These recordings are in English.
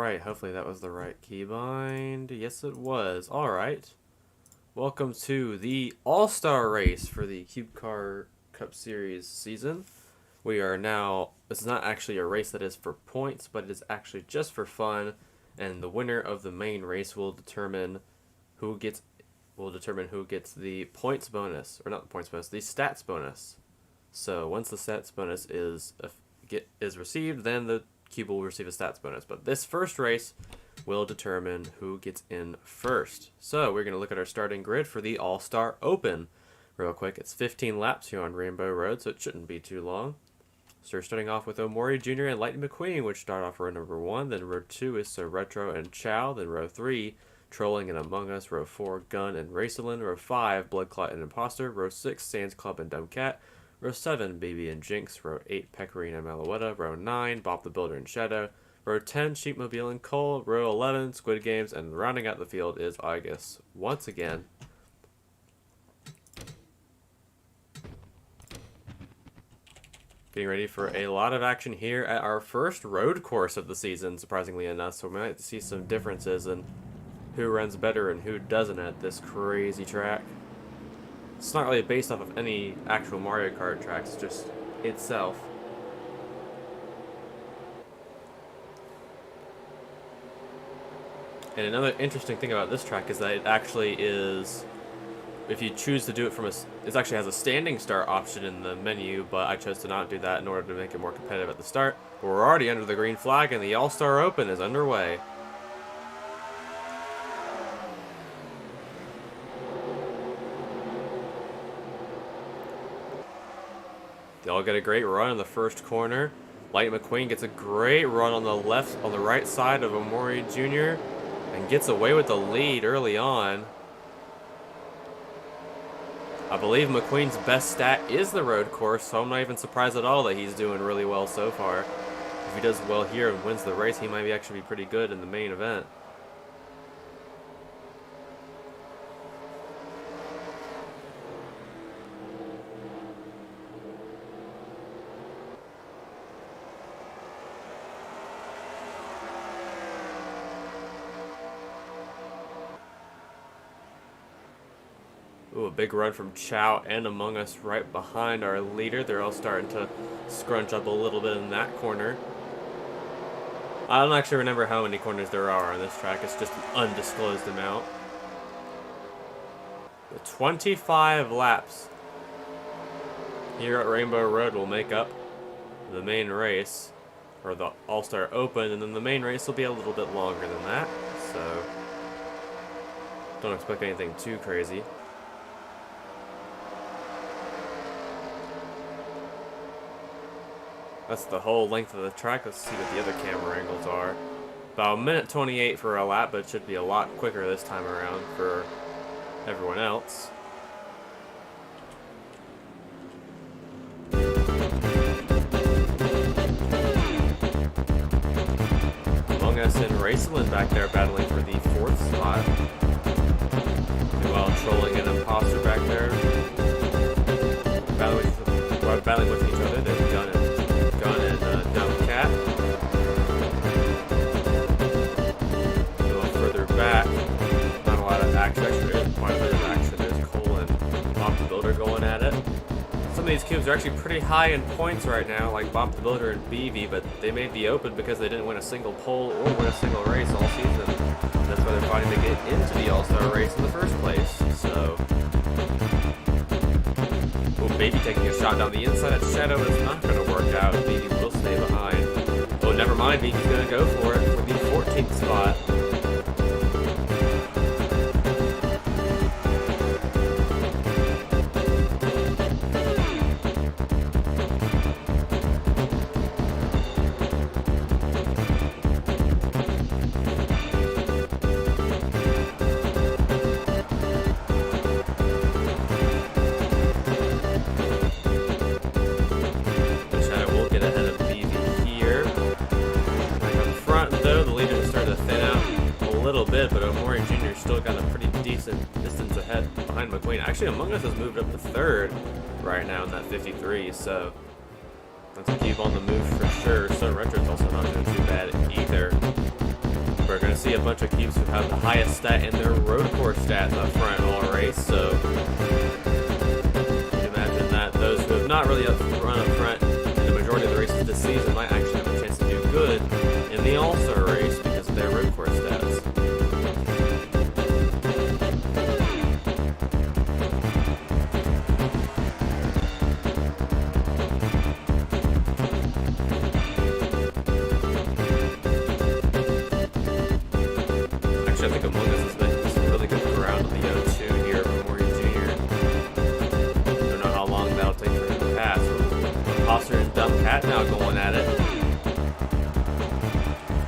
Alright, hopefully that was the right keybind. Yes, it was. Alright. Welcome to the All-Star race for the Cubecar Cup Series season. We are now, this is not actually a race that is for points, but it is actually just for fun, and the winner of the main race will determine who gets the points bonus, or not the points bonus, the stats bonus. So once the stats bonus is received, then the cube will receive a stats bonus. But this first race will determine who gets in first. So we're going to look at our starting grid for the All-Star Open. Real quick, it's 15 laps here on Rainbow Road, so it shouldn't be too long. So we're starting off with Omori Jr. and Lightning McQueen, which start off row number 1. Then row 2 is So Retro and Chow. Then row 3, Trolling and Among Us. Row 4, Gun and Racelin. Row 5, Blood Clot and Imposter. Row 6, Sands Club and Dumb Cat. Row 7, Baby and Jinx. Row 8, Pecorine and Malouetta. Row 9, Bob the Builder and Shadow. Row 10, Sheepmobile and Cole. Row 11, Squid Games. And rounding out the field is August once again. Getting ready for a lot of action here at our first road course of the season, surprisingly enough. So we might see some differences in who runs better and who doesn't at this crazy track. It's not really based off of any actual Mario Kart tracks, just itself. And another interesting thing about this track is that it actually is, if you choose to do it from it actually has a standing start option in the menu, but I chose to not do that in order to make it more competitive at the start. But we're already under the green flag and the All-Star Open is underway. They all get a great run in the first corner. Lightning McQueen gets a great run on the right side of Omori Jr. and gets away with the lead early on. I believe McQueen's best stat is the road course, so I'm not even surprised at all that he's doing really well so far. If he does well here and wins the race, he might actually be pretty good in the main event. Ooh, a big run from Chow and Among Us right behind our leader. They're all starting to scrunch up a little bit in that corner. I don't actually remember how many corners there are on this track. It's just an undisclosed amount. The 25 laps here at Rainbow Road will make up the main race, or the All-Star Open, and then the main race will be a little bit longer than that, so don't expect anything too crazy. That's the whole length of the track. Let's see what the other camera angles are. About 1:28 for a lap, but it should be a lot quicker this time around for everyone else. Among Us and Racelin back there battling for the 4th spot. Meanwhile, Trolling and Imposter back there battling with each other. They've Gun and Dumb Cat. A little further back, not a lot of action. Actually, there is quite a bit of action. There's Cole and Bob the Builder going at it. Some of these cubes are actually pretty high in points right now, like Bob the Builder and BV, but they made the Open because they didn't win a single pole or win a single race all season. And that's why they're fighting to get into the All-Star race in the first place. So, Baby taking a shot down the inside at Shadow is not going to work out. Baby will stay behind. Oh, never mind. Baby's going to go for it for the 14th spot. But Omori Jr. still got a pretty decent distance ahead behind McQueen. Actually, Among Us has moved up to 3rd right now in that 53, so that's a cube on the move for sure. So Retro's also not doing too bad either. we're going to see a bunch of cubes who have the highest stat in their road course stats up front all race. So you can imagine that those who have not really run up front in the majority of the races this season might actually have a chance to do good in the All-Star race because of their road course stats. I think Among Us has been some really good ground on the O2 here for Maury Jr. I don't know how long that'll take for him to pass. Imposter and Dumb Cat now going at it.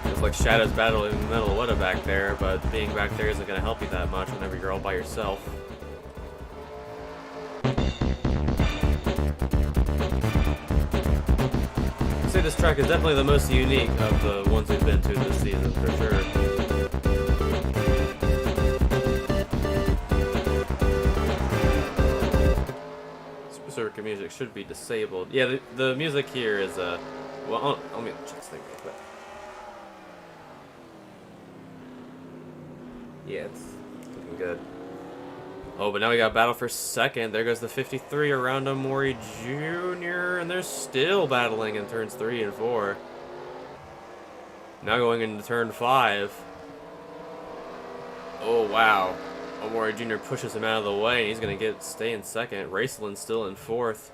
Looks like Shadow's battling in the middle. What a back there, but being back there isn't going to help you that much whenever you're all by yourself. I'd say this track is definitely the most unique of the ones we've been to this season, for sure. Circuit music should be disabled. Yeah, the music here is well, let me check this thing real quick. Yeah, it's looking good. Oh, but now we got battle for second. There goes the 53 around Maury Jr. And they're still battling in turns 3 and 4. Now going into turn 5. Oh wow. Maury Jr. pushes him out of the way, and he's going to stay in second. Raceland's still in 4th.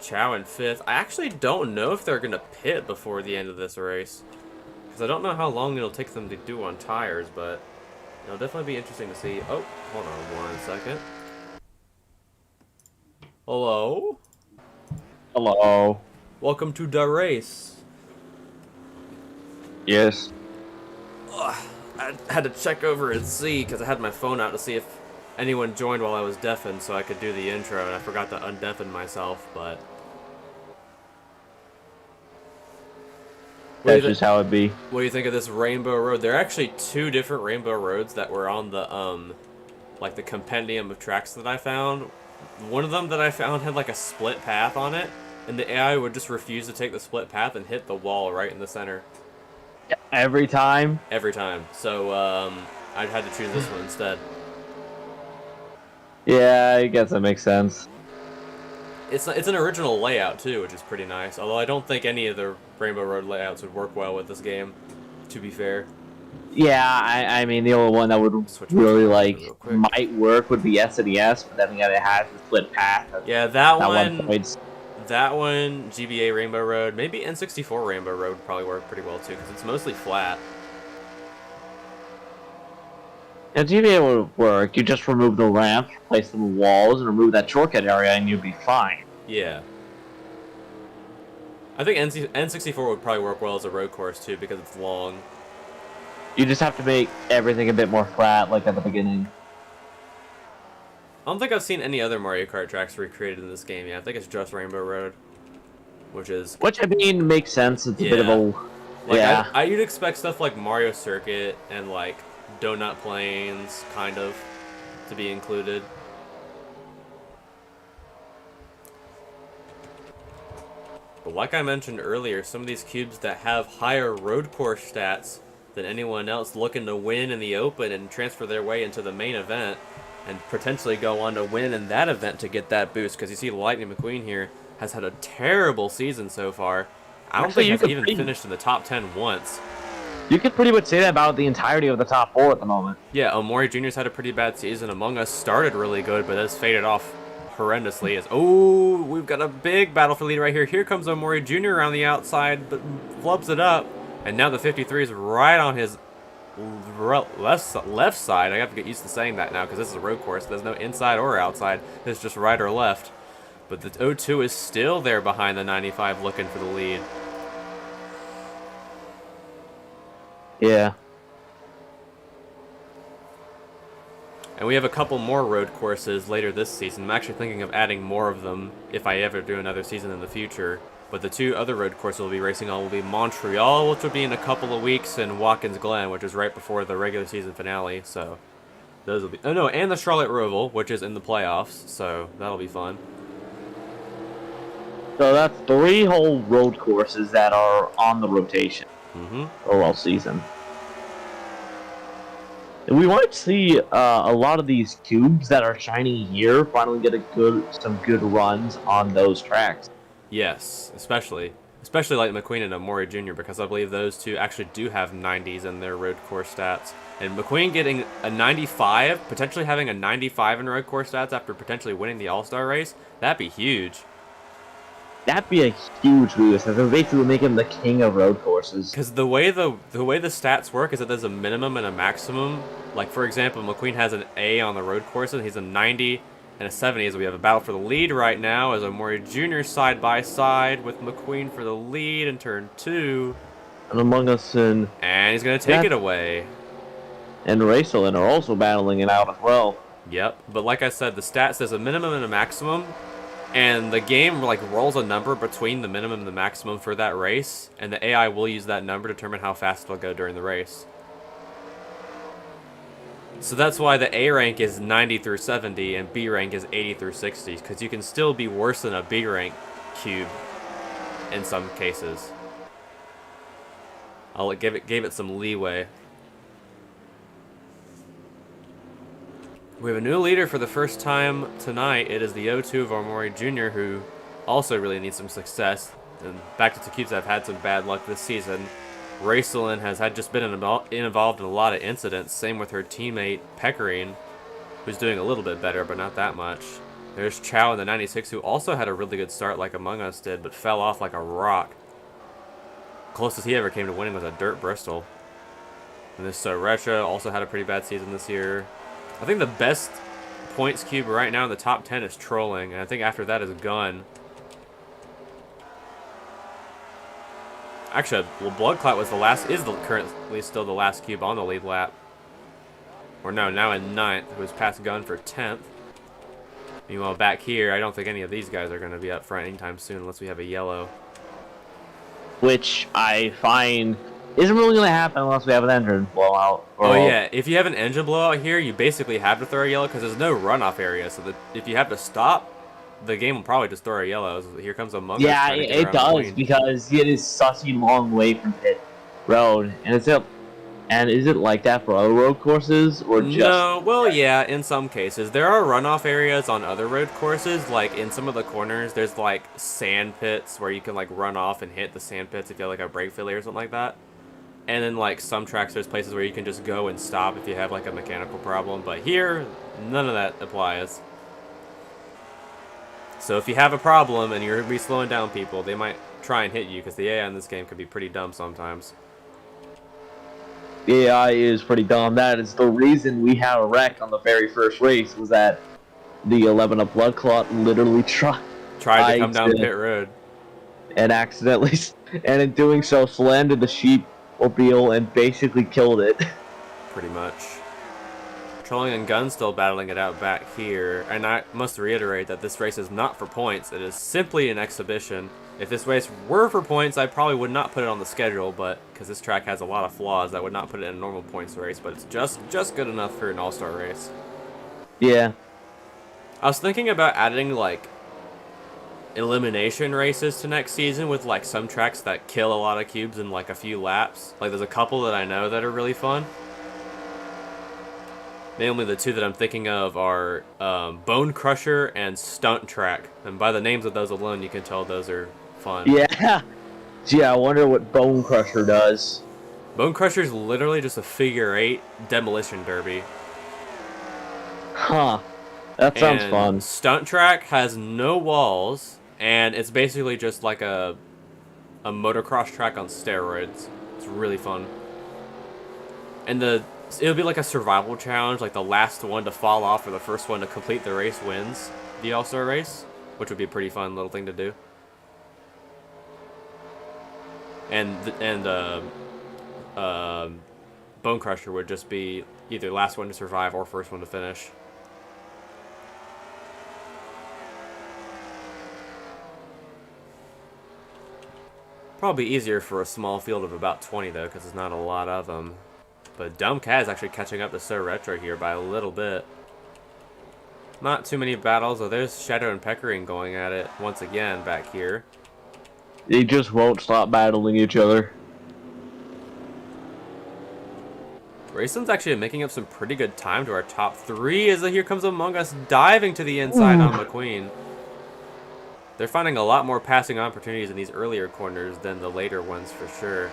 Chow in 5th. I actually don't know if they're going to pit before the end of this race, because I don't know how long it'll take them to do on tires, but it'll definitely be interesting to see. Oh, hold on 1 second. Hello? Hello. Welcome to the race. Yes. Ugh. I had to check over and see, because I had my phone out to see if anyone joined while I was deafened so I could do the intro, and I forgot to undeafen myself, but... That's just how it be. What do you think of this Rainbow Road? There are actually 2 different Rainbow Roads that were on the, like the compendium of tracks that I found. One of them that I found had like a split path on it, and the AI would just refuse to take the split path and hit the wall right in the center. Every time? Every time. So, I had to choose this one instead. Yeah, I guess that makes sense. It's an original layout, too, which is pretty nice. Although I don't think any of the Rainbow Road layouts would work well with this game, to be fair. Yeah, I mean, the only one that would really, like, might work would be SNES, but then again, it has the split path. Yeah, that one, GBA Rainbow Road, maybe N64 Rainbow Road would probably work pretty well too, because it's mostly flat. Yeah, GBA would work. You just remove the ramp, place some walls, and remove that shortcut area, and you'd be fine. Yeah. I think N64 would probably work well as a road course too, because it's long. You just have to make everything a bit more flat, like at the beginning. I don't think I've seen any other Mario Kart tracks recreated in this game yet. I think it's just Rainbow Road, which I mean makes sense. It's a bit of a like, yeah. You'd expect stuff like Mario Circuit and like Donut Plains kind of to be included. But like I mentioned earlier, some of these cubes that have higher road course stats than anyone else looking to win in the open and transfer their way into the main event and potentially go on to win in that event to get that boost, because you see Lightning McQueen here has had a terrible season so far. I don't think he's even finished in the top 10 once. You could pretty much say that about the entirety of the top 4 at the moment. Yeah, Maury Jr.'s had a pretty bad season. Among Us started really good, but has faded off horrendously. Oh, we've got a big battle for lead right here. Here comes Maury Jr. around the outside, but flubs it up. And now the 53 is right on his left side. I have to get used to saying that now because this is a road course. There's no inside or outside. It's just right or left. But the 02 is still there behind the 95 looking for the lead. Yeah. And we have a couple more road courses later this season. I'm actually thinking of adding more of them if I ever do another season in the future. But the 2 other road courses we'll be racing on will be Montreal, which will be in a couple of weeks, and Watkins Glen, which is right before the regular season finale. So those will be... Oh, no, and the Charlotte Roval, which is in the playoffs. So that'll be fun. So that's 3 whole road courses that are on the rotation. Mm-hmm. All season. We might see a lot of these cubes that are shiny here finally get some good runs on those tracks. Yes, especially like McQueen and Amori Jr. because I believe those two actually do have 90s in their road course stats. And McQueen getting a 95, potentially having a 95 in road course stats after potentially winning the All-Star race, that'd be huge. That'd be a huge boost. That would basically make him the king of road courses. Because the way the stats work is that there's a minimum and a maximum. Like for example, McQueen has an A on the road courses. He's a 90 and a 70. As we have a battle for the lead right now, as Amori Jr. side by side with McQueen for the lead in turn 2. And Among Us and he's gonna take it away. And Racelin are also battling it out as well. Yep, but like I said, the stats there's a minimum and a maximum. And the game like rolls a number between the minimum and the maximum for that race, and the AI will use that number to determine how fast it'll go during the race. So that's why the A rank is 90 through 70 and B rank is 80 through 60, because you can still be worse than a B rank cube in some cases. I'll give it some leeway. We have a new leader for the first time tonight. It is the O2 of Amori Jr., who also really needs some success. And back to Cubes, I've had some bad luck this season. Racelin has just been involved in a lot of incidents. Same with her teammate, Pecorine, who's doing a little bit better, but not that much. There's Chow in the 96, who also had a really good start like Among Us did, but fell off like a rock. Closest he ever came to winning was a dirt Bristol. And this Retra also had a pretty bad season this year. I think the best points cube right now in the top 10 is Trolling, and I think after that is Gun. Actually, well, Bloodclot was currently still the last cube on the lead lap. Or no, now in 9th, who was past Gun for 10th. Meanwhile, back here, I don't think any of these guys are going to be up front anytime soon unless we have a yellow. Which I find isn't really going to happen unless we have an engine blowout. Oh yeah, if you have an engine blowout here, you basically have to throw a yellow because there's no runoff area. So that if you have to stop, the game will probably just throw a yellow. Here comes Among Us. Yeah, it does because it is such a long way from pit road, and is it like that for other road courses or just? No, well, yeah, in some cases there are runoff areas on other road courses. Like in some of the corners, there's like sand pits where you can like run off and hit the sand pits if you have like a brake failure or something like that. And then, like, some tracks, there's places where you can just go and stop if you have, like, a mechanical problem. But here, none of that applies. So if you have a problem and you're going to be slowing down people, they might try and hit you, because the AI in this game can be pretty dumb sometimes. The AI is pretty dumb. That is the reason we had a wreck on the very first race, was that the 11 of Bloodclot literally tried to come down pit road. And accidentally, and in doing so, slammed the sheep Ordeal and basically killed it. Pretty much. Trolling and Gun still battling it out back here, and I must reiterate that this race is not for points. It is simply an exhibition. If this race were for points, I probably would not put it on the schedule, but because this track has a lot of flaws, I would not put it in a normal points race, but it's just good enough for an all-star race. Yeah. I was thinking about adding, like, elimination races to next season with like some tracks that kill a lot of cubes in like a few laps. Like there's a couple that I know that are really fun. Mainly the two that I'm thinking of are Bone Crusher and Stunt Track. And by the names of those alone, you can tell those are fun. Yeah. Gee, I wonder what Bone Crusher does. Bone Crusher is literally just a figure 8 demolition derby. Huh. That sounds fun. Stunt Track has no walls. And it's basically just like a motocross track on steroids. It's really fun. And it'll be like a survival challenge, like the last one to fall off or the first one to complete the race wins the All-Star race, which would be a pretty fun little thing to do. And Bone Crusher would just be either last one to survive or first one to finish. Probably easier for a small field of about 20, though, because there's not a lot of them. But Dumb Cat is actually catching up to So Retro here by a little bit. Not too many battles, though. There's Shadow and Pecorine going at it once again back here. They just won't stop battling each other. Raceland's actually making up some pretty good time to our top 3 as here comes Among Us diving to the inside Ooh. on McQueen. They're finding a lot more passing opportunities in these earlier corners than the later ones for sure.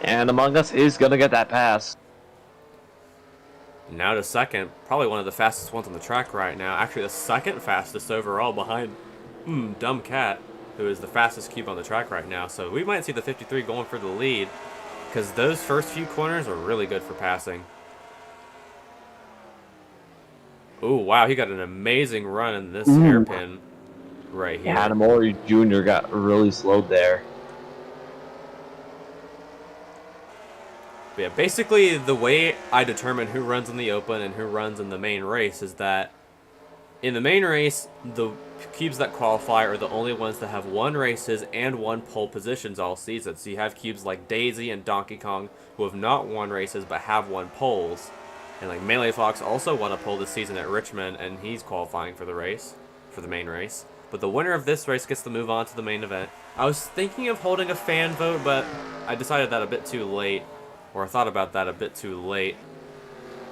And Among Us is going to get that pass. Now to second, probably one of the fastest ones on the track right now. Actually, the second fastest overall behind Dumb Cat, who is the fastest cube on the track right now. So we might see the 53 going for the lead, because those first few corners are really good for passing. Oh, wow, he got an amazing run in this hairpin right here. Yeah, Amori Jr. got really slowed there. But yeah, basically the way I determine who runs in the open and who runs in the main race is that in the main race, the cubes that qualify are the only ones that have 1 races and 1 pole positions all season. So you have cubes like Daisy and Donkey Kong who have not won races but have won poles. And like Melee Fox also won a pole this season at Richmond, and he's qualifying for the race, for the main race. But the winner of this race gets to move on to the main event. I was thinking of holding a fan vote, but I decided that a bit too late. Or I thought about that a bit too late.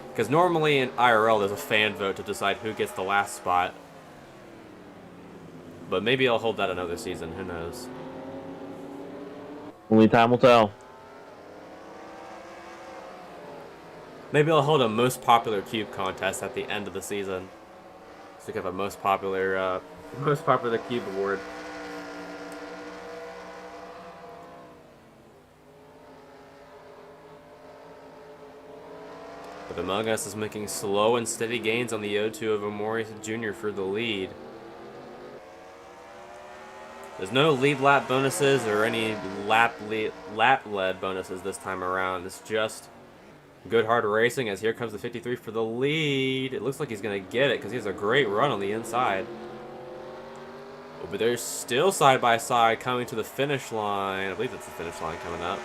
Because normally in IRL there's a fan vote to decide who gets the last spot. But maybe I'll hold that another season, who knows. Only time will tell. Maybe I'll hold a most popular cube contest at the end of the season. So we can have a most popular cube award. But Among Us is making slow and steady gains on the O2 of Amori Jr. for the lead. There's no lead lap bonuses or any lap-led bonuses this time around. It's just good hard racing as here comes the 53 for the lead. It looks like he's going to get it because he has a great run on the inside. Oh, but they're still side by side coming to the finish line. I believe that's the finish line coming up.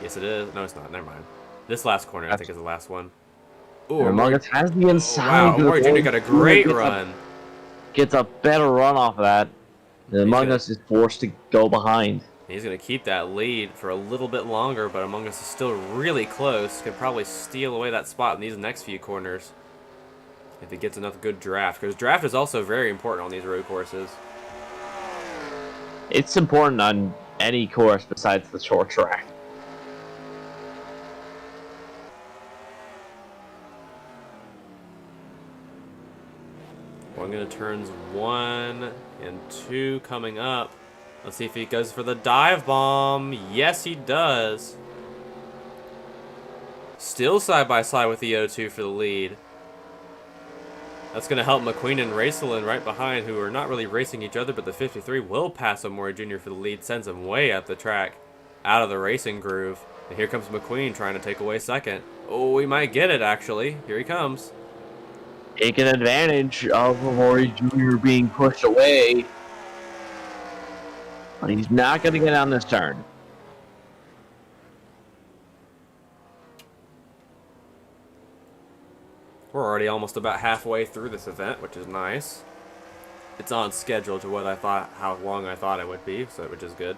Yes, it is. No, it's not. Never mind. This last corner, I think, is the last one. Oh, Among Us has the inside. Wow, Amori Jr. got a great run. Gets a better run off of that. Among Us is forced to go behind. He's going to keep that lead for a little bit longer, but Among Us is still really close. Could probably steal away that spot in these next few corners if he gets enough good draft, because draft is also very important on these road courses. It's important on any course besides the short track. We're going to turns 1 and 2 coming up. Let's see if he goes for the dive bomb. Yes, he does. Still side by side with the O2 for the lead. That's going to help McQueen and Raceland right behind, who are not really racing each other, but the 53 will pass Amori Jr. for the lead, sends him way up the track, out of the racing groove. And here comes McQueen trying to take away second. Oh, he might get it, actually. Here he comes. Taking advantage of Amori Jr. being pushed away. But he's not going to get on this turn. We're already almost about halfway through this event, which is nice. It's on schedule to what I thought, how long I thought it would be, so which is good.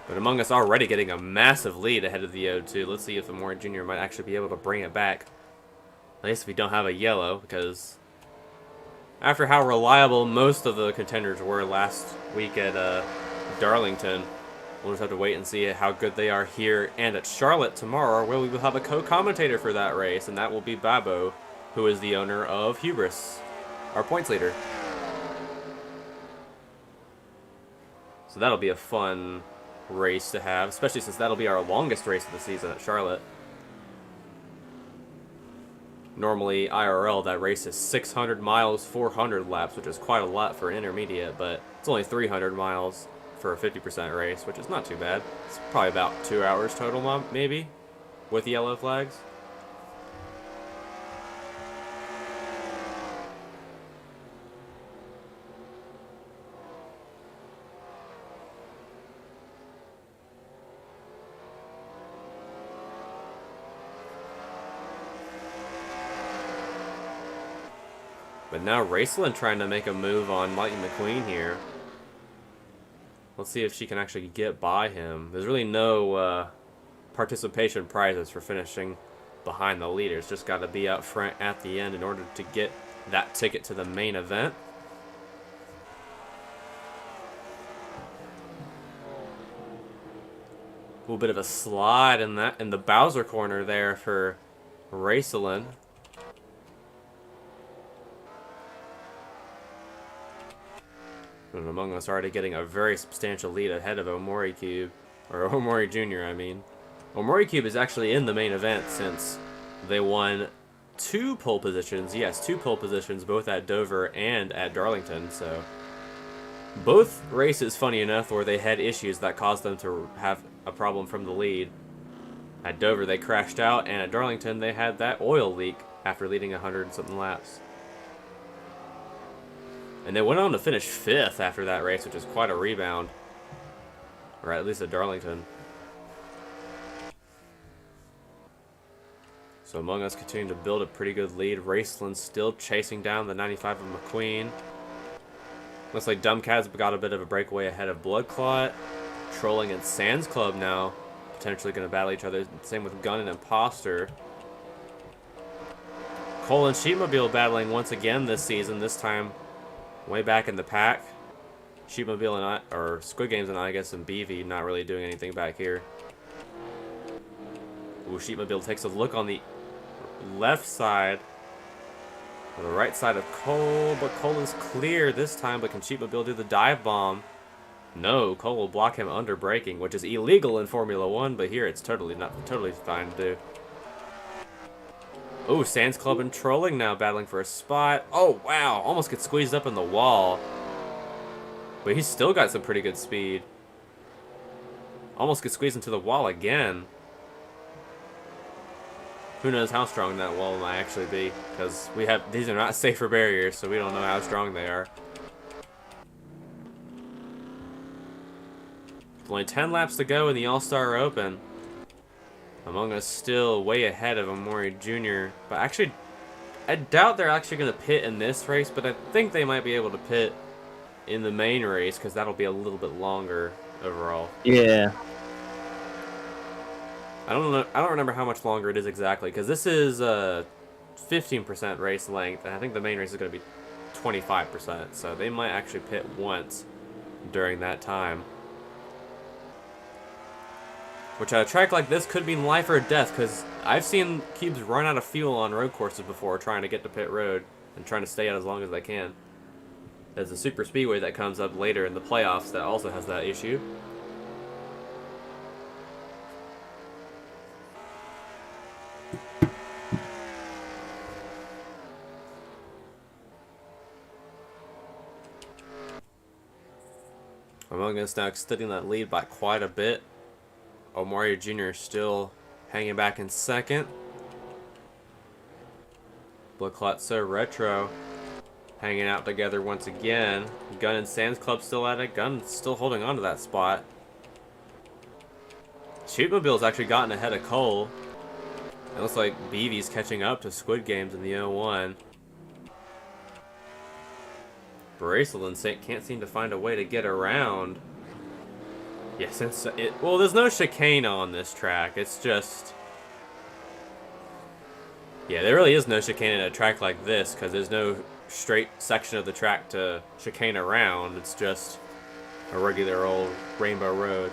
But Among Us already getting a massive lead ahead of the O2. Let's see if Amori Jr. might actually be able to bring it back. At least if we don't have a yellow, because after how reliable most of the contenders were last week at Darlington, we'll just have to wait and see how good they are here and at Charlotte tomorrow, where we will have a co-commentator for that race, and that will be Babo, who is the owner of Hubris, our points leader. So that'll be a fun race to have, especially since that'll be our longest race of the season at Charlotte. Normally, IRL, that race is 600 miles, 400 laps, which is quite a lot for an intermediate, but it's only 300 miles for a 50% race, which is not too bad. It's probably about 2 hours total, maybe, with yellow flags. But now Raceland trying to make a move on Lightning McQueen here. Let's see if she can actually get by him. There's really no participation prizes for finishing behind the leaders. Just got to be out front at the end in order to get that ticket to the main event. A little bit of a slide in the Bowser corner there for Raceland. And Among Us already getting a very substantial lead ahead of Omori Cube. Or Omori Jr., I mean. Omori Cube is actually in the main event since they won 2 pole positions. Yes, 2 pole positions, both at Dover and at Darlington. So both races, funny enough, where they had issues that caused them to have a problem from the lead. At Dover, they crashed out, and at Darlington, they had that oil leak after leading 100-something laps. And they went on to finish 5th after that race, which is quite a rebound. Or at least at Darlington. So Among Us continuing to build a pretty good lead. Raceland still chasing down the 95 of McQueen. Looks like Dumbcat's got a bit of a breakaway ahead of Blood Clot. Trolling and Sands Club now potentially going to battle each other. Same with Gun and Imposter. Cole and Sheepmobile battling once again this season. This time way back in the pack. Sheepmobile and or Squid Games and I guess and BV not really doing anything back here. Ooh, Sheepmobile takes a look on the left side. On the right side of Cole, but Cole is clear this time, but can Sheepmobile do the dive bomb? No, Cole will block him under braking, which is illegal in Formula 1, but here it's totally fine to do. Oh, Sands Club and Trolling now battling for a spot. Oh, wow, almost gets squeezed up in the wall. But he's still got some pretty good speed. Almost gets squeezed into the wall again. Who knows how strong that wall might actually be, because these are not safer barriers, so we don't know how strong they are. Only 10 laps to go in the All-Star Open. Among Us still way ahead of Omori Jr. But actually, I doubt they're actually going to pit in this race, but I think they might be able to pit in the main race, because that'll be a little bit longer overall. Yeah. I don't remember how much longer it is exactly, because this is 15% race length, and I think the main race is going to be 25%, so they might actually pit once during that time. Which at a track like this could mean life or death, because I've seen Cubes run out of fuel on road courses before trying to get to pit road and trying to stay out as long as they can. There's a super speedway that comes up later in the playoffs that also has that issue. Among Us now extending that lead by quite a bit. Omori Jr. still hanging back in second. Blood Clot So Retro hanging out together once again. Gun and Sands Club still at it. Gun still holding on to that spot. Sheepmobile's actually gotten ahead of Cole. It looks like BV's catching up to Squid Games in the 0-1. Bracelet can't seem to find a way to get around. Yeah, well, there's no chicane on this track. It's just... Yeah, there really is no chicane at a track like this, because there's no straight section of the track to chicane around. It's just a regular old Rainbow Road.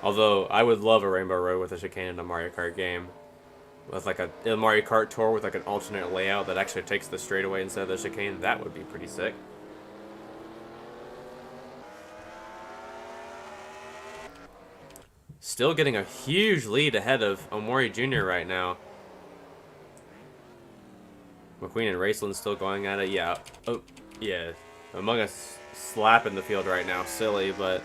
Although, I would love a Rainbow Road with a chicane in a Mario Kart game. With like a Mario Kart Tour with like an alternate layout that actually takes the straightaway instead of the chicane. That would be pretty sick. Still getting a huge lead ahead of Omori Jr. right now. McQueen and Raceland still going at it. Yeah. Oh, yeah. Among Us slapping the field right now. Silly, but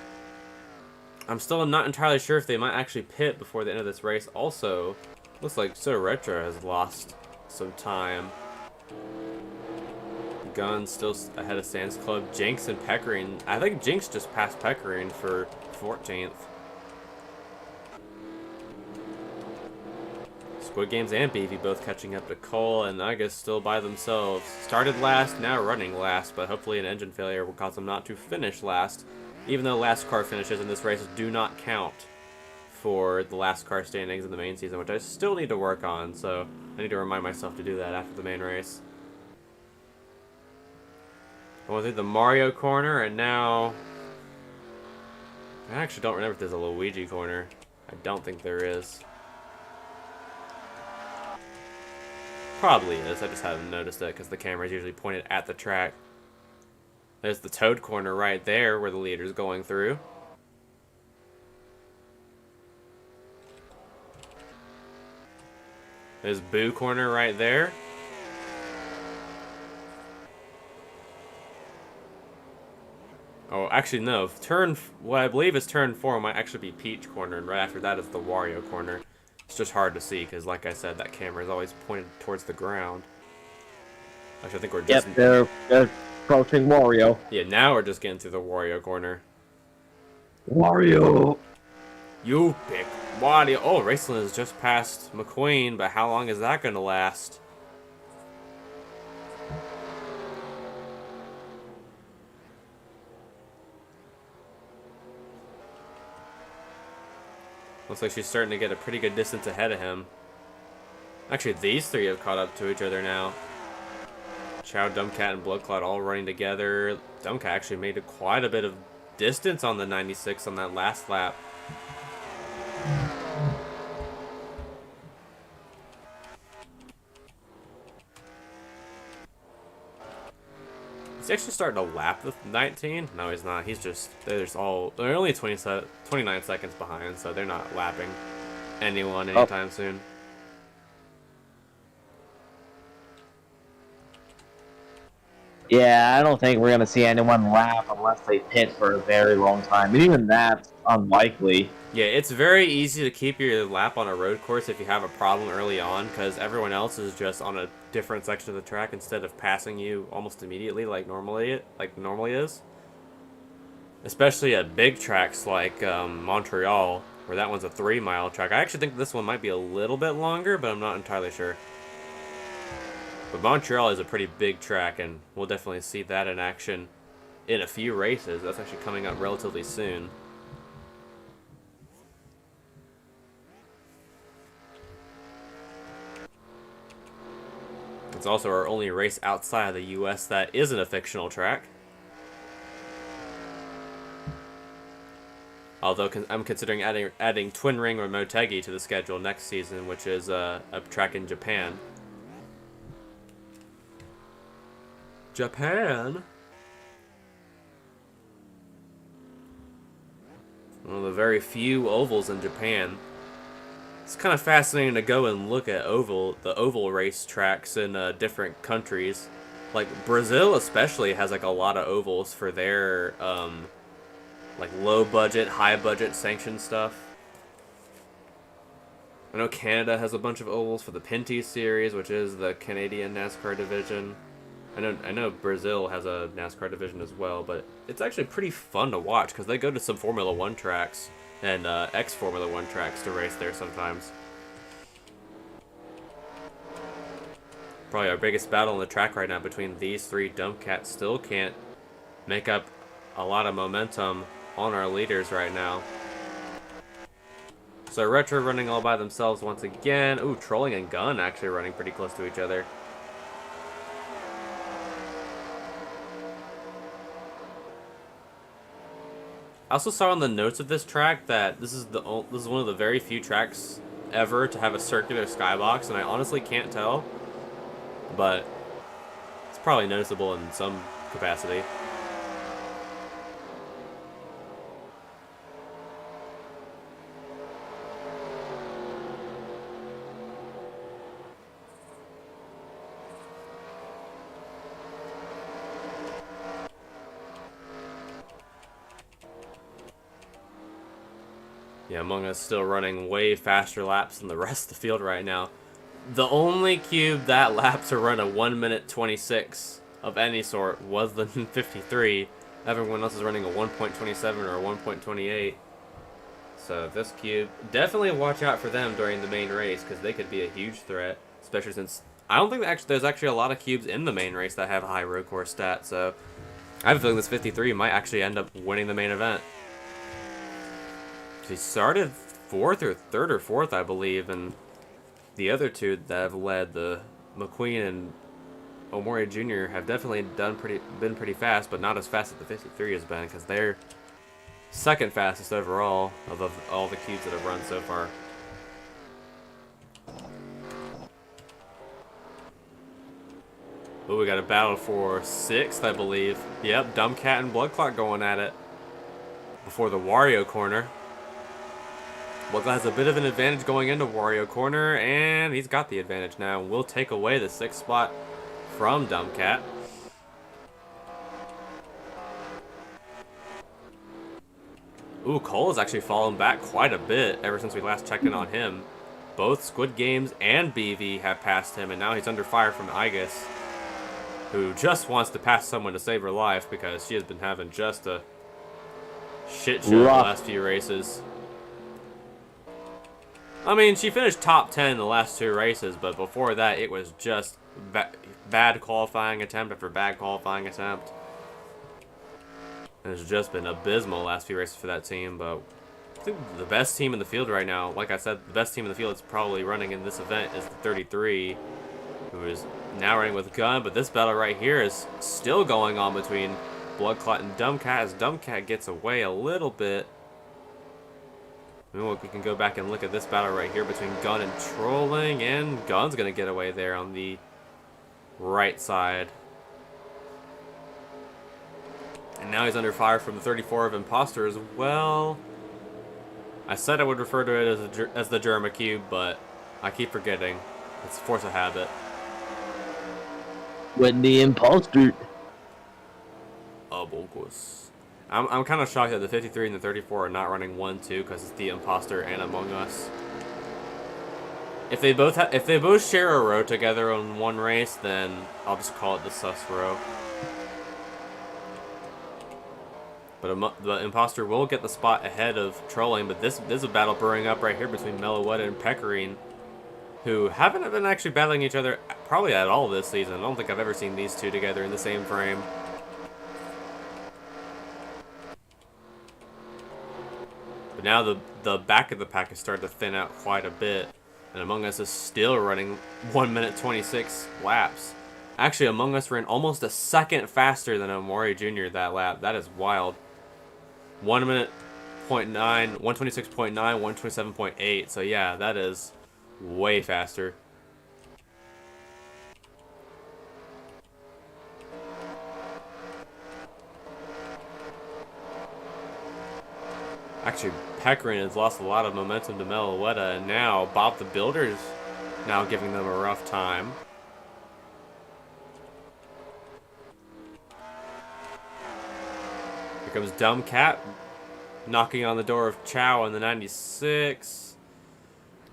I'm still not entirely sure if they might actually pit before the end of this race. Also, looks like So Retro has lost some time. Gun still ahead of Sands Club. Jinx and Peckering. I think Jinx just passed Peckering for 14th. Squid Games and BV both catching up to Cole, and I guess still by themselves. Started last, now running last, but hopefully an engine failure will cause them not to finish last, even though last car finishes in this race do not count for the last car standings in the main season, which I still need to work on, so I need to remind myself to do that after the main race. I went through the Mario corner, and now... I actually don't remember if there's a Luigi corner. I don't think there is. Probably is, I just haven't noticed it because the camera's usually pointed at the track. There's the Toad corner right there where the leader's going through. There's Boo corner right there. Oh, actually no. What I believe is turn 4 might actually be Peach corner, and right after that is the Wario corner. It's just hard to see because, like I said, that camera is always pointed towards the ground. Actually, I think we're just... Yep, they're approaching Wario. Yeah, now we're just getting through the Wario corner. Wario! You pick Wario. Oh, Raceland has just passed McQueen, but how long is that going to last? Looks like she's starting to get a pretty good distance ahead of him. Actually, these three have caught up to each other now. Chow, Dumbcat, and Bloodcloud all running together. Dumbcat actually made quite a bit of distance on the 96 on that last lap. He's actually starting to lap the 19. No, he's not. He's just, they're only 29 seconds behind, so they're not lapping anyone anytime soon. Yeah, I don't think we're going to see anyone lap unless they pit for a very long time. And even that's unlikely. Yeah, it's very easy to keep your lap on a road course if you have a problem early on, because everyone else is just on a different section of the track instead of passing you almost immediately like normally is. Especially at big tracks like Montreal, where that one's a 3-mile track. I actually think this one might be a little bit longer, but I'm not entirely sure. But Montreal is a pretty big track, and we'll definitely see that in action in a few races. That's actually coming up relatively soon. It's also our only race outside of the US that isn't a fictional track. Although I'm considering adding Twin Ring or Motegi to the schedule next season, which is a track in Japan. Japan? One of the very few ovals in Japan. It's kind of fascinating to go and look at the oval race tracks in different countries. Like Brazil especially has like a lot of ovals for their like low budget, high budget sanctioned stuff. I know Canada has a bunch of ovals for the Pinty series, which is the Canadian NASCAR division. I know Brazil has a NASCAR division as well, but it's actually pretty fun to watch because they go to some Formula 1 tracks and ex-Formula 1 tracks to race there sometimes. Probably our biggest battle on the track right now between these three. Dumbcat still can't make up a lot of momentum on our leaders right now. So Retro running all by themselves once again. Ooh, Trolling and Gun actually running pretty close to each other. I also saw on the notes of this track that this is one of the very few tracks ever to have a circular skybox, and I honestly can't tell, but it's probably noticeable in some capacity. Yeah, Among Us still running way faster laps than the rest of the field right now. The only cube that lap to run a 1:26 of any sort was the 53. Everyone else is running a 1.27 or a 1.28. So this cube, definitely watch out for them during the main race because they could be a huge threat, especially since I don't think there's actually a lot of cubes in the main race that have high road course stats. So I have a feeling this 53 might actually end up winning the main event. He started third or fourth, I believe, and the other two that have led, the McQueen and Omori Jr. have definitely been pretty fast, but not as fast as the 53 has been, because they're second fastest overall of all the cubes that have run so far. Oh, we got a battle for 6th, I believe. Yep, Dumbcat and Bloodclot going at it before the Wario corner. Bloodclot has a bit of an advantage going into Wario corner, and he's got the advantage now. We'll take away the 6th spot from Dumbcat. Ooh, Cole has actually fallen back quite a bit ever since we last checked in on him. Both Squid Games and BV have passed him, and now he's under fire from Igus, who just wants to pass someone to save her life because she has been having just a shit show the last few races. I mean, she finished top 10 in the last 2 races, but before that, it was just bad qualifying attempt after bad qualifying attempt. And it's just been abysmal the last few races for that team, but I think the best team in the field right now, like I said, the best team in the field that's probably running in this event is the 33, who is now running with Gun, but this battle right here is still going on between Bloodclot and Dumbcat as Dumbcat gets away a little bit. We can go back and look at this battle right here between Gun and Trolling, and Gun's going to get away there on the right side. And now he's under fire from the 34 of Imposter as well. I said I would refer to it as the Germa Cube, but I keep forgetting. It's a force of habit. When the Imposter. I'm kind of shocked that the 53 and the 34 are not running 1-2 because it's the Imposter and Among Us. If they both share a row together on one race, then I'll just call it the sus row. But the Imposter will get the spot ahead of Trolling, but this is a battle brewing up right here between Meloetta and Pecorine, who haven't been actually battling each other probably at all this season. I don't think I've ever seen these two together in the same frame. But now the back of the pack has started to thin out quite a bit, and Among Us is still running 1 minute 26 laps. Actually, Among Us ran almost a second faster than Omori Jr. that lap. That is wild. 1 minute 0.9, 126.9, 127.8. So yeah, that is way faster. Actually, Pecorine has lost a lot of momentum to Meloetta, and now Bob the Builder's now giving them a rough time. Here comes Dumbcat, knocking on the door of Chow in the 96.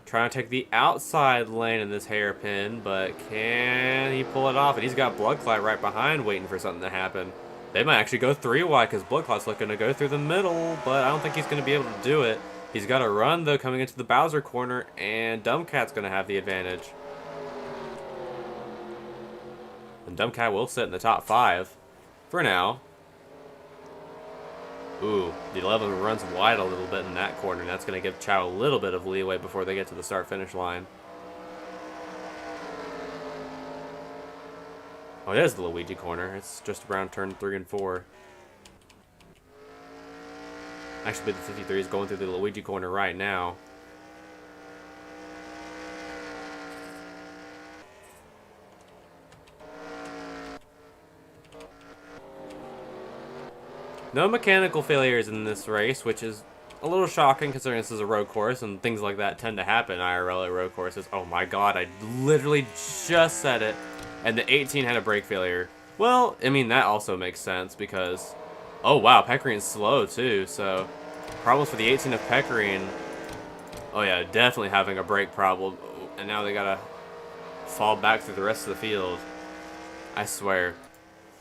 Trying to take the outside lane in this hairpin, but can he pull it off? And he's got Bloodclot right behind waiting for something to happen. They might actually go 3 wide because Bloodclot's looking to go through the middle, but I don't think he's going to be able to do it. He's got a run, though, coming into the Bowser corner, and Dumbcat's going to have the advantage. And Dumbcat will sit in the top 5 for now. Ooh, the 11 runs wide a little bit in that corner, and that's going to give Chow a little bit of leeway before they get to the start-finish line. Oh, it is the Luigi corner. It's just around turn 3 and 4. Actually, the 53 is going through the Luigi corner right now. No mechanical failures in this race, which is a little shocking considering this is a road course and things like that tend to happen IRL at road courses. Oh my god, I literally just said it. And the 18 had a brake failure. Well, I mean, that also makes sense because... Oh, wow, Pecorine's slow, too. So, problems for the 18 of Pecorine. Oh, yeah, definitely having a brake problem. And now they gotta fall back through the rest of the field. I swear.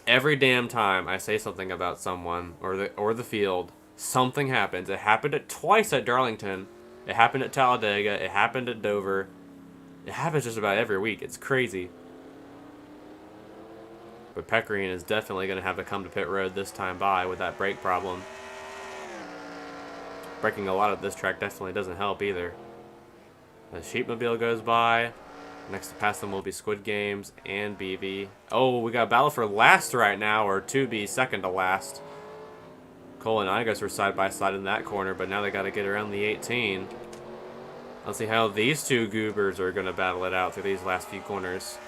Every damn time I say something about someone or the field, something happens. It happened twice at Darlington. It happened at Talladega. It happened at Dover. It happens just about every week. It's crazy. But Pecorine is definitely going to have to come to pit road this time by with that brake problem. Breaking a lot of this track definitely doesn't help either. The Sheepmobile goes by. Next to pass them will be Squid Games and BV. Oh, we got a battle for last right now, or to be second to last. Cole and Igos were side by side in that corner, but now they got to get around the 18. Let's see how these two goobers are going to battle it out through these last few corners.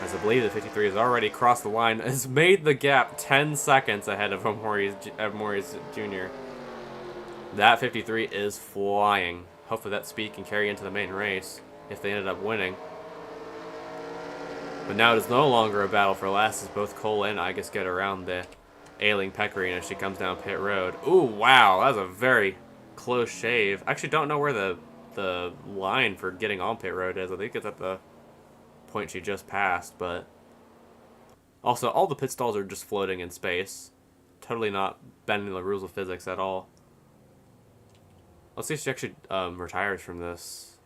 As I believe the 53 has already crossed the line, has made the gap 10 seconds ahead of Maurice Jr. That 53 is flying. Hopefully that speed can carry into the main race if they ended up winning. But now it is no longer a battle for last as both Cole and Igos get around the ailing Pecorine as she comes down pit road. Ooh, wow, that was a very close shave. I actually don't know where the line for getting on pit road is. I think it's at the point she just passed, but also all the pit stalls are just floating in space. Totally not bending the rules of physics at all. Let's see if she actually retires from this.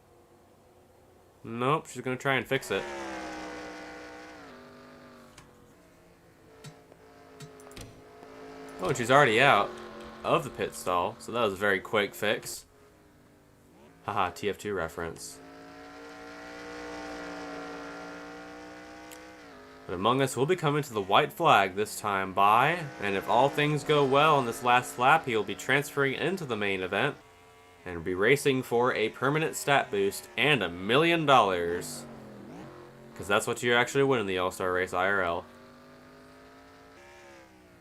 Nope, she's gonna try and fix it. Oh, and she's already out of the pit stall, so that was a very quick fix. Haha, TF2 reference. But Among Us will be coming to the white flag this time by, and if all things go well in this last lap, he will be transferring into the main event and be racing for a permanent stat boost and $1 million. Because that's what you actually win in the All-Star Race IRL.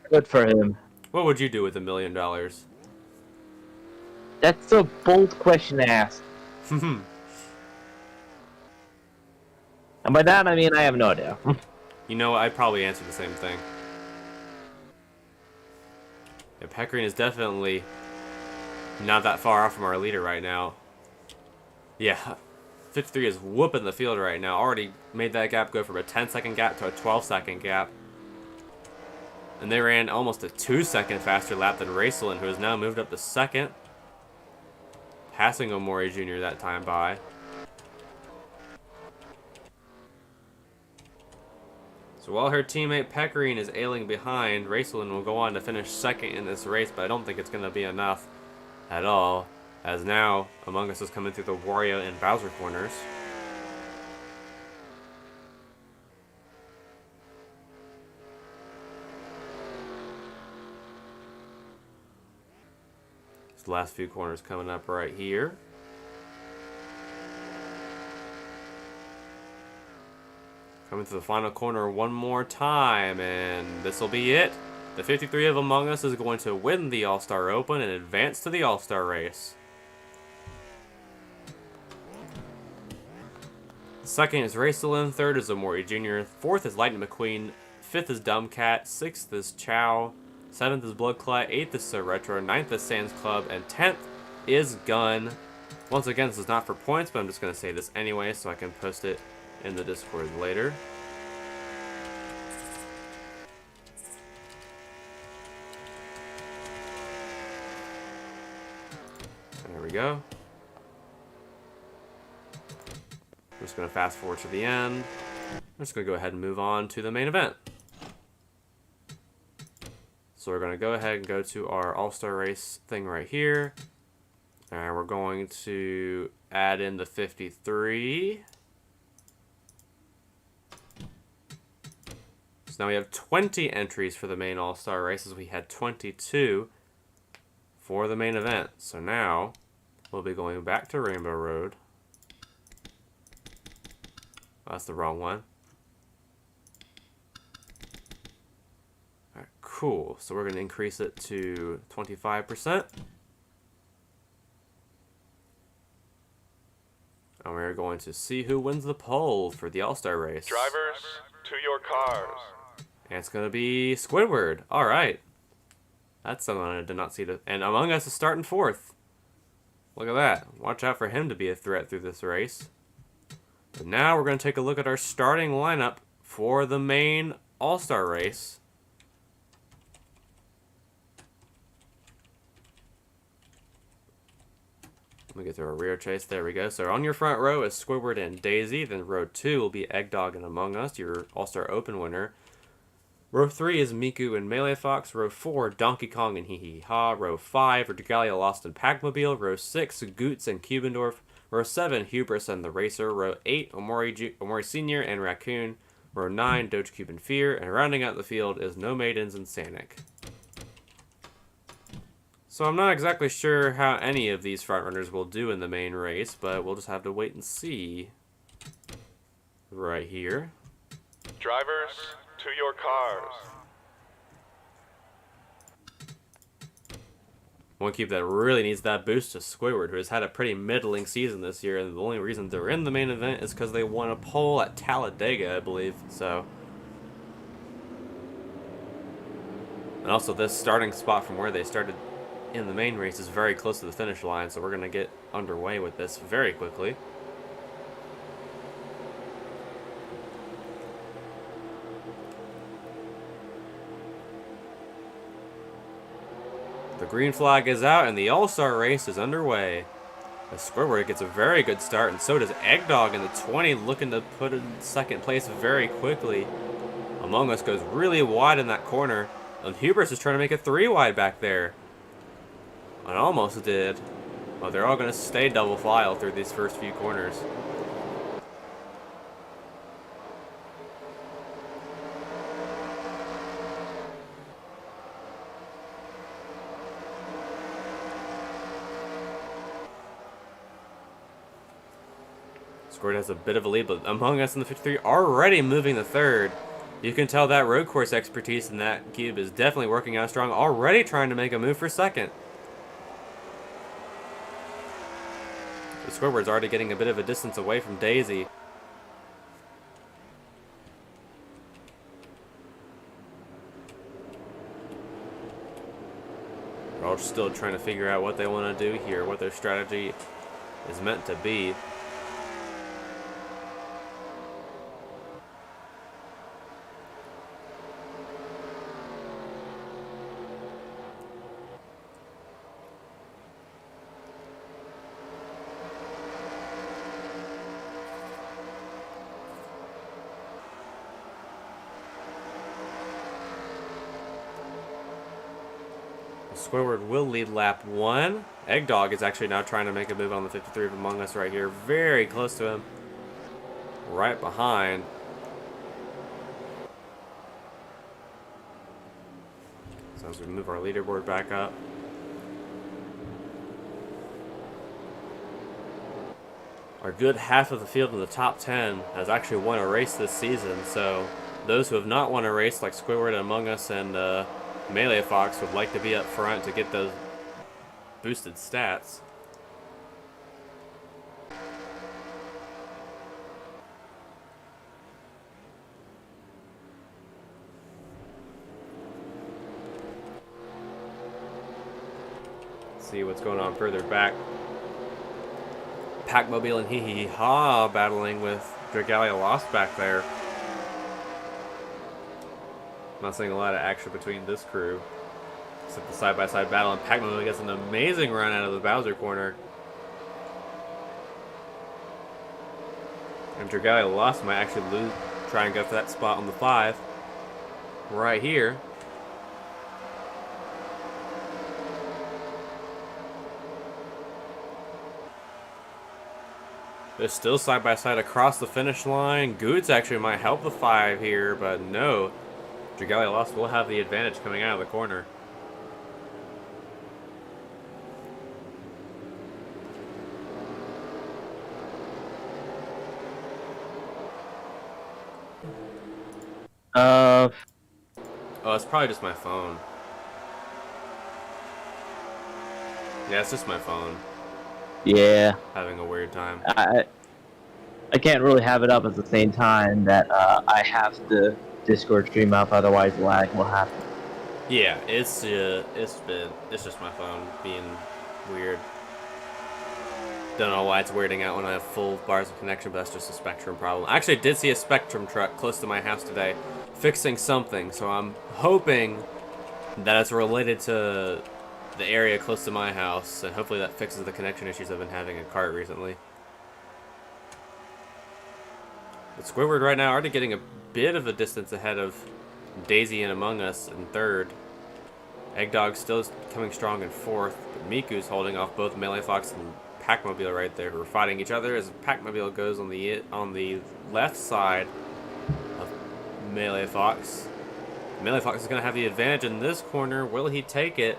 Good for him. What would you do with $1 million? That's a bold question to ask. And by that, I mean I have no idea. You know, I'd probably answer the same thing. Yeah, Pecorine is definitely not that far off from our leader right now. Yeah, 53 is whooping the field right now. Already made that gap go from a 10-second gap to a 12-second gap. And they ran almost a 2-second faster lap than Racelin, who has now moved up to second. Passing Omori Jr. that time by. So while her teammate Pecorine is ailing behind, Racelin will go on to finish second in this race, but I don't think it's going to be enough at all, as now Among Us is coming through the Wario and Bowser corners. These last few corners coming up right here. Coming to the final corner one more time, and this will be it. The 53 of Among Us is going to win the All-Star Open and advance to the All-Star Race. Second is Racelin, third is Omori Jr., fourth is Lightning McQueen, fifth is Dumbcat, sixth is Chow, seventh is Bloodclot, eighth is Sir Retro, ninth is Sans Club, and 10th is Gun. Once again, this is not for points, but I'm just going to say this anyway so I can post it in the Discord later. There we go. I'm just going to fast forward to the end. I'm just going to go ahead and move on to the main event. So we're going to go ahead and go to our All-Star Race thing right here. And we're going to add in the 53. So now we have 20 entries for the main All-Star Races. We had 22 for the main event. So now we'll be going back to Rainbow Road. Oh, that's the wrong one. Alright, cool. So we're going to increase it to 25%. And we're going to see who wins the poll for the All-Star Race. Drivers, to your cars. And it's going to be Squidward. Alright. That's someone I did not see. And Among Us is starting fourth. Look at that. Watch out for him to be a threat through this race. But now we're going to take a look at our starting lineup for the main All-Star Race. Let me get through a rear chase. There we go. So on your front row is Squidward and Daisy. Then row 2 will be Eggdog and Among Us, your All-Star Open winner. Row 3 is Miku and Melee Fox. Row 4, Donkey Kong and Hee Hee Ha. Row 5, Regalia Lost and Packmobile. Row 6, Goots and Cubendorf. Row 7, Hubris and the Racer. Row 8, Omori Sr. and Raccoon. Row 9, Doge and Fear. And rounding out the field is No Maidens and Sanic. So I'm not exactly sure how any of these frontrunners will do in the main race, but we'll just have to wait and see. Right here. Drivers, to your cars. One cube that really needs that boost is Squidward, who has had a pretty middling season this year, and the only reason they're in the main event is because they won a pole at Talladega, I believe. So, and also this starting spot from where they started in the main race is very close to the finish line, so we're going to get underway with this very quickly. The green flag is out and the All-Star race is underway. As Squidward gets a very good start, and so does Eggdog in the 20, looking to put in second place very quickly. Among Us goes really wide in that corner, and Hubris is trying to make it 3 wide back there. And almost did. Well, they're all going to stay double file through these first few corners. Squidward has a bit of a lead, but Among Us in the 53 already moving the third. You can tell that road course expertise in that cube is definitely working out strong, already trying to make a move for second. The Squidward's already getting a bit of a distance away from Daisy. They're all still trying to figure out what they want to do here, what their strategy is meant to be. Squidward will lead lap 1. Eggdog is actually now trying to make a move on the 53 of Among Us right here. Very close to him. Right behind. So as we move our leaderboard back up. Our good half of the field in the top 10 has actually won a race this season. So those who have not won a race, like Squidward and Among Us and Melee Fox, would like to be up front to get those boosted stats. See what's going on further back. Packmobile and Hee Hee Ha battling with Dragalia Lost back there. Not seeing a lot of action between this crew, except the side-by-side battle, and Pac-Man gets an amazing run out of the Bowser corner. And Dragalia Lost might actually try and go for that spot on the 5. Right here. They're still side-by-side across the finish line. Goods actually might help the 5 here, but no. Dragalia Lost will have the advantage coming out of the corner. Oh, it's probably just my phone. Yeah, it's just my phone. Yeah. Having a weird time. I can't really have it up at the same time that I have the Discord stream up, otherwise lag will happen. Yeah, it's just my phone being weird. Don't know why it's weirding out when I have full bars of connection, but that's just a Spectrum problem. I actually did see a Spectrum truck close to my house today fixing something, so I'm hoping that it's related to the area close to my house, and hopefully that fixes the connection issues I've been having in cart recently. But Squidward right now already getting a bit of a distance ahead of Daisy and Among Us in third. Eggdog still coming strong in fourth, but Miku's holding off both Melee Fox and Pac-Mobile right there, who are fighting each other as Pac-Mobile goes on the left side of Melee Fox. Melee Fox is going to have the advantage in this corner. Will he take it?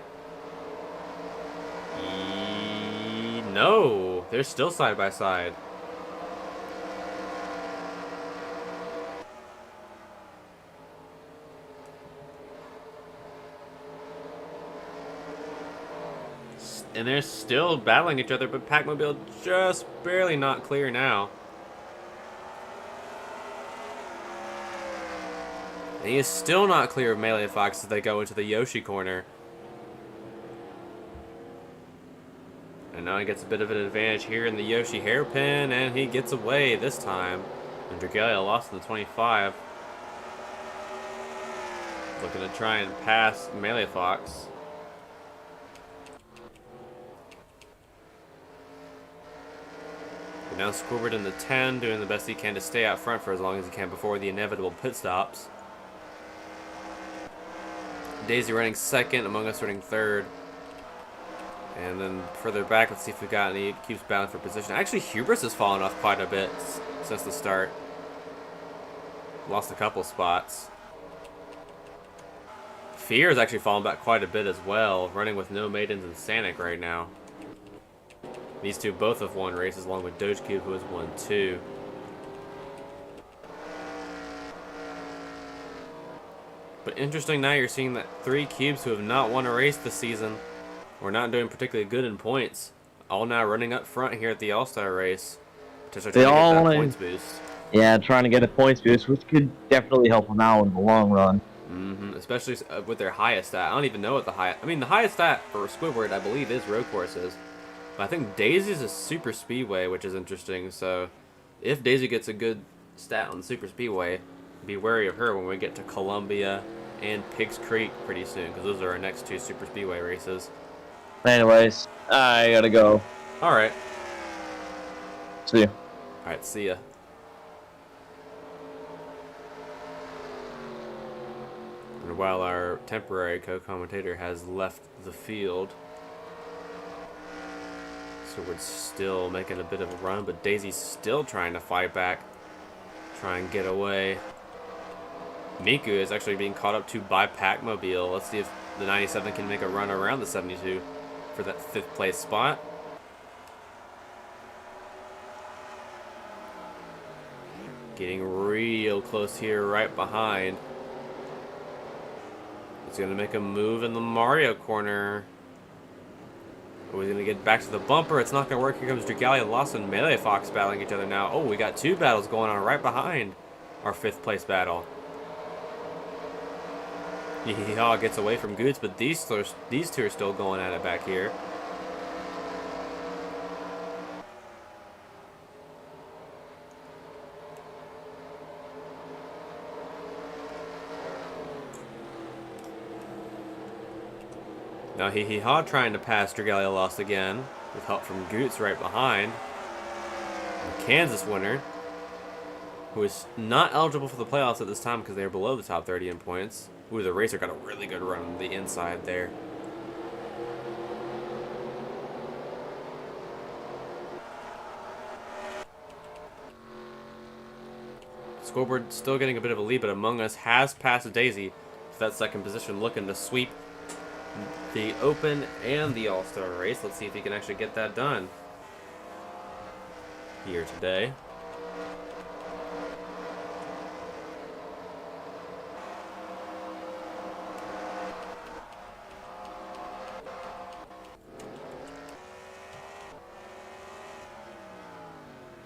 No, they're still side by side. And they're still battling each other, but Pac-Mobile just barely not clear now. And he is still not clear of Melee Fox as they go into the Yoshi corner. And now he gets a bit of an advantage here in the Yoshi hairpin, and he gets away this time. And Dragalia lost in the 25. Looking to try and pass Melee Fox. But now Squidward in the 10, doing the best he can to stay out front for as long as he can before the inevitable pit stops. Daisy running second, Among Us running third. And then further back, let's see if we got any cubes battling for position. Actually, Hubris has fallen off quite a bit since the start. Lost a couple spots. Fear has actually fallen back quite a bit as well, running with no Maidens and Sanic right now. These two both have won races, along with Doge Cube, who has won 2. But interesting, now you're seeing that 3 cubes who have not won a race this season, or not doing particularly good in points, all now running up front here at the All-Star race. Potentially trying to get that points boost. Yeah, trying to get a points boost, which could definitely help them out in the long run. Especially with their highest stat. I don't even know what the highest... I mean, the highest stat for Squidward, I believe, is road courses. But I think Daisy's a super speedway, which is interesting. So if Daisy gets a good stat on the super speedway, be wary of her when we get to Columbia and Pigs Creek pretty soon, because those are our next 2 super speedway races. Anyways, I gotta go. Alright. See ya. Alright, see ya. And while our temporary co-commentator has left the field, so we're still making a bit of a run, but Daisy's still trying to fight back, try and get away. Miku is actually being caught up to by Pac-Mobile. Let's see if the 97 can make a run around the 72 for that 5th place spot. Getting real close here, right behind. He's going to make a move in the Mario corner. Oh, he's going to get back to the bumper. It's not going to work. Here comes Dragalia, Lost, and Melee Fox battling each other now. Oh, we got 2 battles going on right behind our 5th place battle. Yeehaw gets away from Goots, but these 2 are still going at it back here. Now Yeehaw trying to pass Dragalia Lost again, with help from Goots right behind. The Kansas winner, who is not eligible for the playoffs at this time because they are below the top 30 in points. Ooh, the racer got a really good run on the inside there. Scoreboard still getting a bit of a lead, but Among Us has passed Daisy for that 2nd position, looking to sweep the Open and the All-Star race. Let's see if he can actually get that done here today.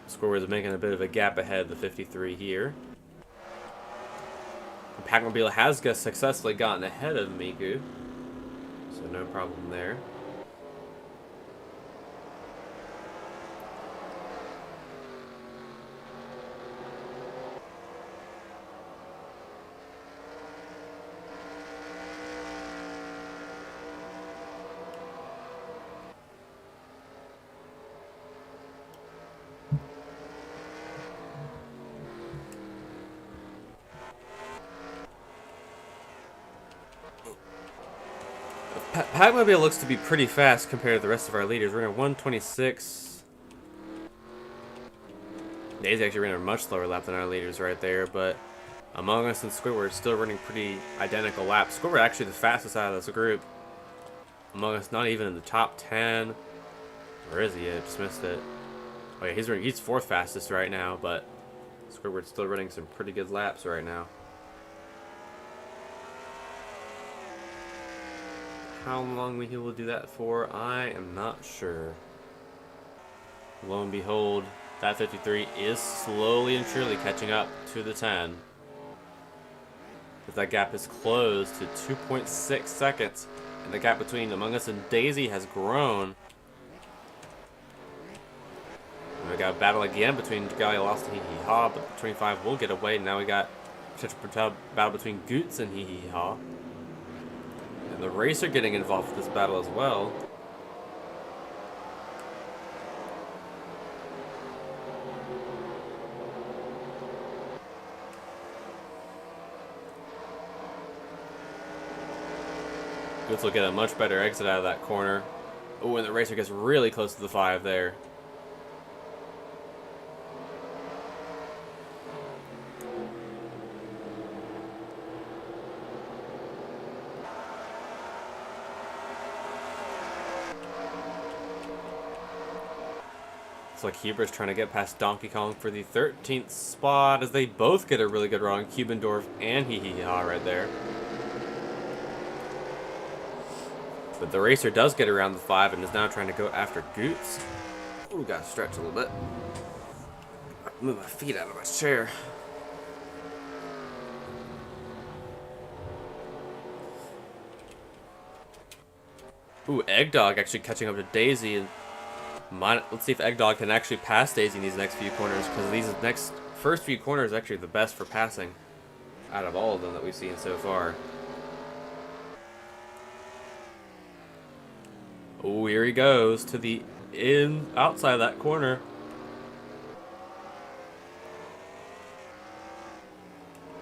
Scoreboard is making a bit of a gap ahead of the 53 here. Pac-Mobile has successfully gotten ahead of Miku, so no problem there. Packmobile looks to be pretty fast compared to the rest of our leaders. We're in a 126. Daisy actually ran a much slower lap than our leaders right there, but Among Us and Squidward still running pretty identical laps. Squidward actually the fastest out of this group. Among Us not even in the top 10. Where is he? I just missed it. Oh yeah, he's fourth fastest right now, but Squidward's still running some pretty good laps right now. How long he will do that for, I am not sure. Lo and behold, that 53 is slowly and surely catching up to the 10. But that gap is closed to 2.6 seconds, and the gap between Among Us and Daisy has grown. And we got a battle again between Galia Lost and Hee Hee Ha, but 25 will get away. Now we got a battle between Goots and Hee Hee Ha. And the Racer getting involved with this battle as well. Goots will get a much better exit out of that corner. Oh, and the Racer gets really close to the 5 there. Looks like Huber's trying to get past Donkey Kong for the 13th spot as they both get a really good run on Cubendorf and Hee Hee Ha right there. But the Racer does get around the 5 and is now trying to go after Goots. Ooh, gotta stretch a little bit. Move my feet out of my chair. Ooh, Eggdog actually catching up to Daisy. And let's see if Eggdog can actually pass Daisy in these next few corners, because these first few corners are actually the best for passing out of all of them that we've seen so far. Oh, here he goes to the outside of that corner.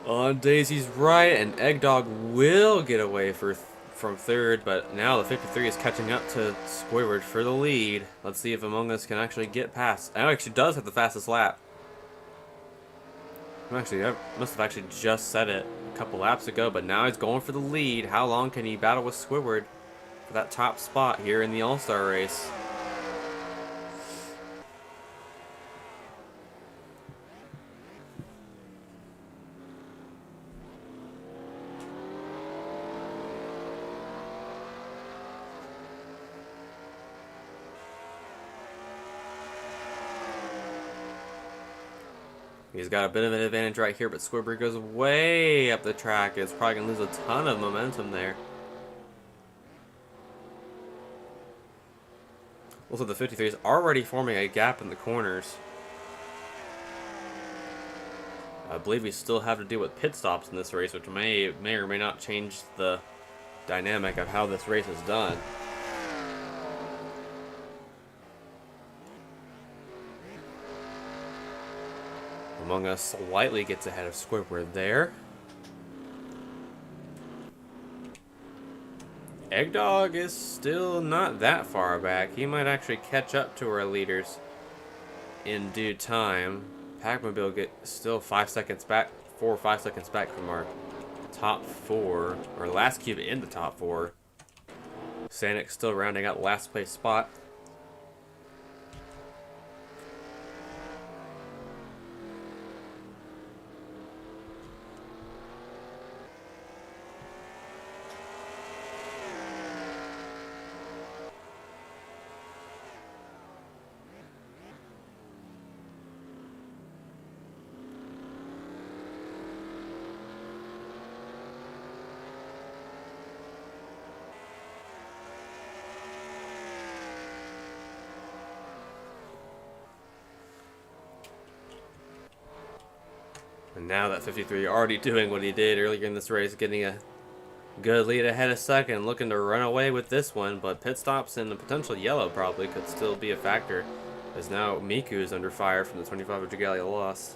On Daisy's right, and Eggdog will get away from third, but now the 53 is catching up to Squidward for the lead. Let's see if Among Us can actually get past. Oh, actually does have the fastest lap. Actually, I must have actually just said it a couple laps ago, but now he's going for the lead. How long can he battle with Squidward for that top spot here in the All-Star race? He's got a bit of an advantage right here, but Squidward goes way up the track. It's probably going to lose a ton of momentum there. Also, the 53 is already forming a gap in the corners. I believe we still have to deal with pit stops in this race, which may or may not change the dynamic of how this race is done. Among Us slightly gets ahead of Squidward there. Eggdog is still not that far back. He might actually catch up to our leaders in due time. Packmobile get still 5 seconds back, 4 or 5 seconds back from our top 4, or last cube in the top 4. Sanic still rounding out last place spot. And now that 53 already doing what he did earlier in this race, getting a good lead ahead of second, looking to run away with this one, but pit stops and the potential yellow probably could still be a factor, as now Miku is under fire from the 25 of Jagalia loss.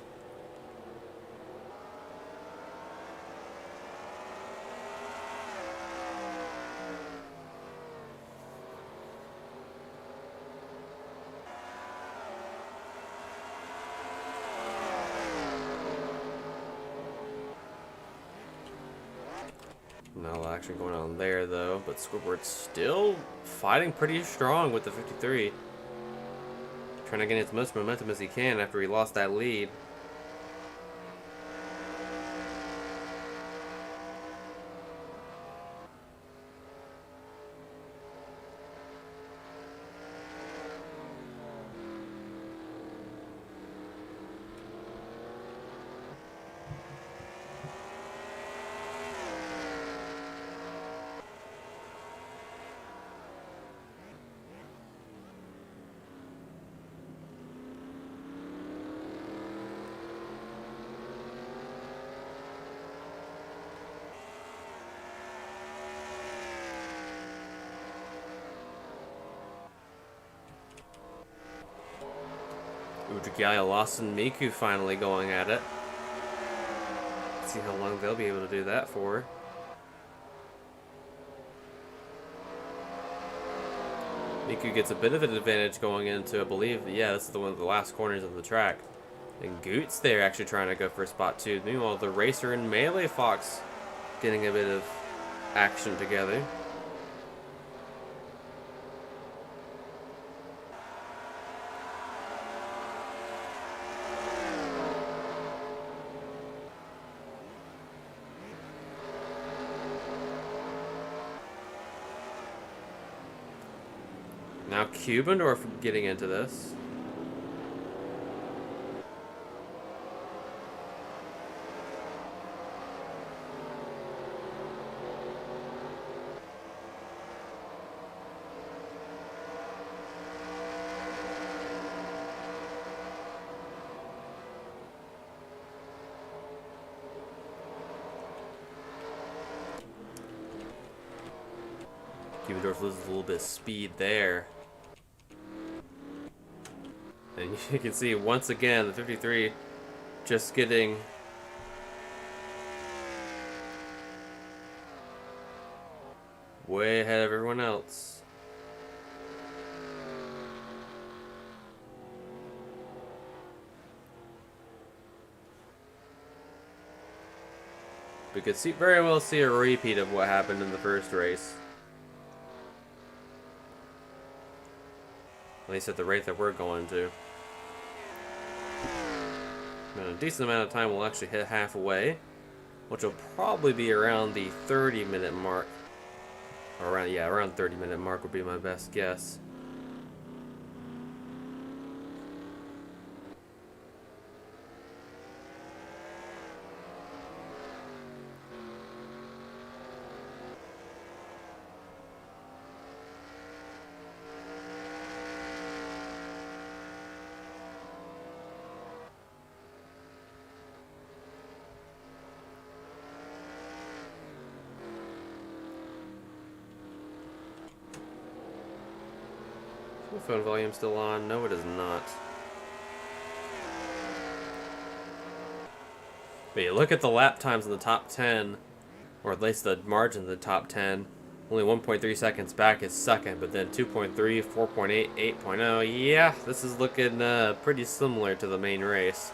No action going on there though, but Squidward's still fighting pretty strong with the 53. Trying to get as much momentum as he can after he lost that lead. Ujigaya, Lawson, Miku finally going at it. Let's see how long they'll be able to do that for. Miku gets a bit of an advantage going into, I believe, yeah, this is one of the last corners of the track. And Goots there actually trying to go for spot 2. Meanwhile, the Racer and Melee Fox getting a bit of action together. Now Cubendorf getting into this. Cubendorf loses a little bit of speed there. And you can see once again the 53 just getting way ahead of everyone else. We could very well see a repeat of what happened in the first race. At least at the rate that we're going to. In a decent amount of time, we'll actually hit halfway, which will probably be around the 30-minute mark. Or around 30-minute mark would be my best guess. Phone volume still on? No, it is not. But you look at the lap times in the top 10, or at least the margin of the top 10. Only 1.3 seconds back is second, but then 2.3, 4.8, 8.0. Yeah, this is looking pretty similar to the main race.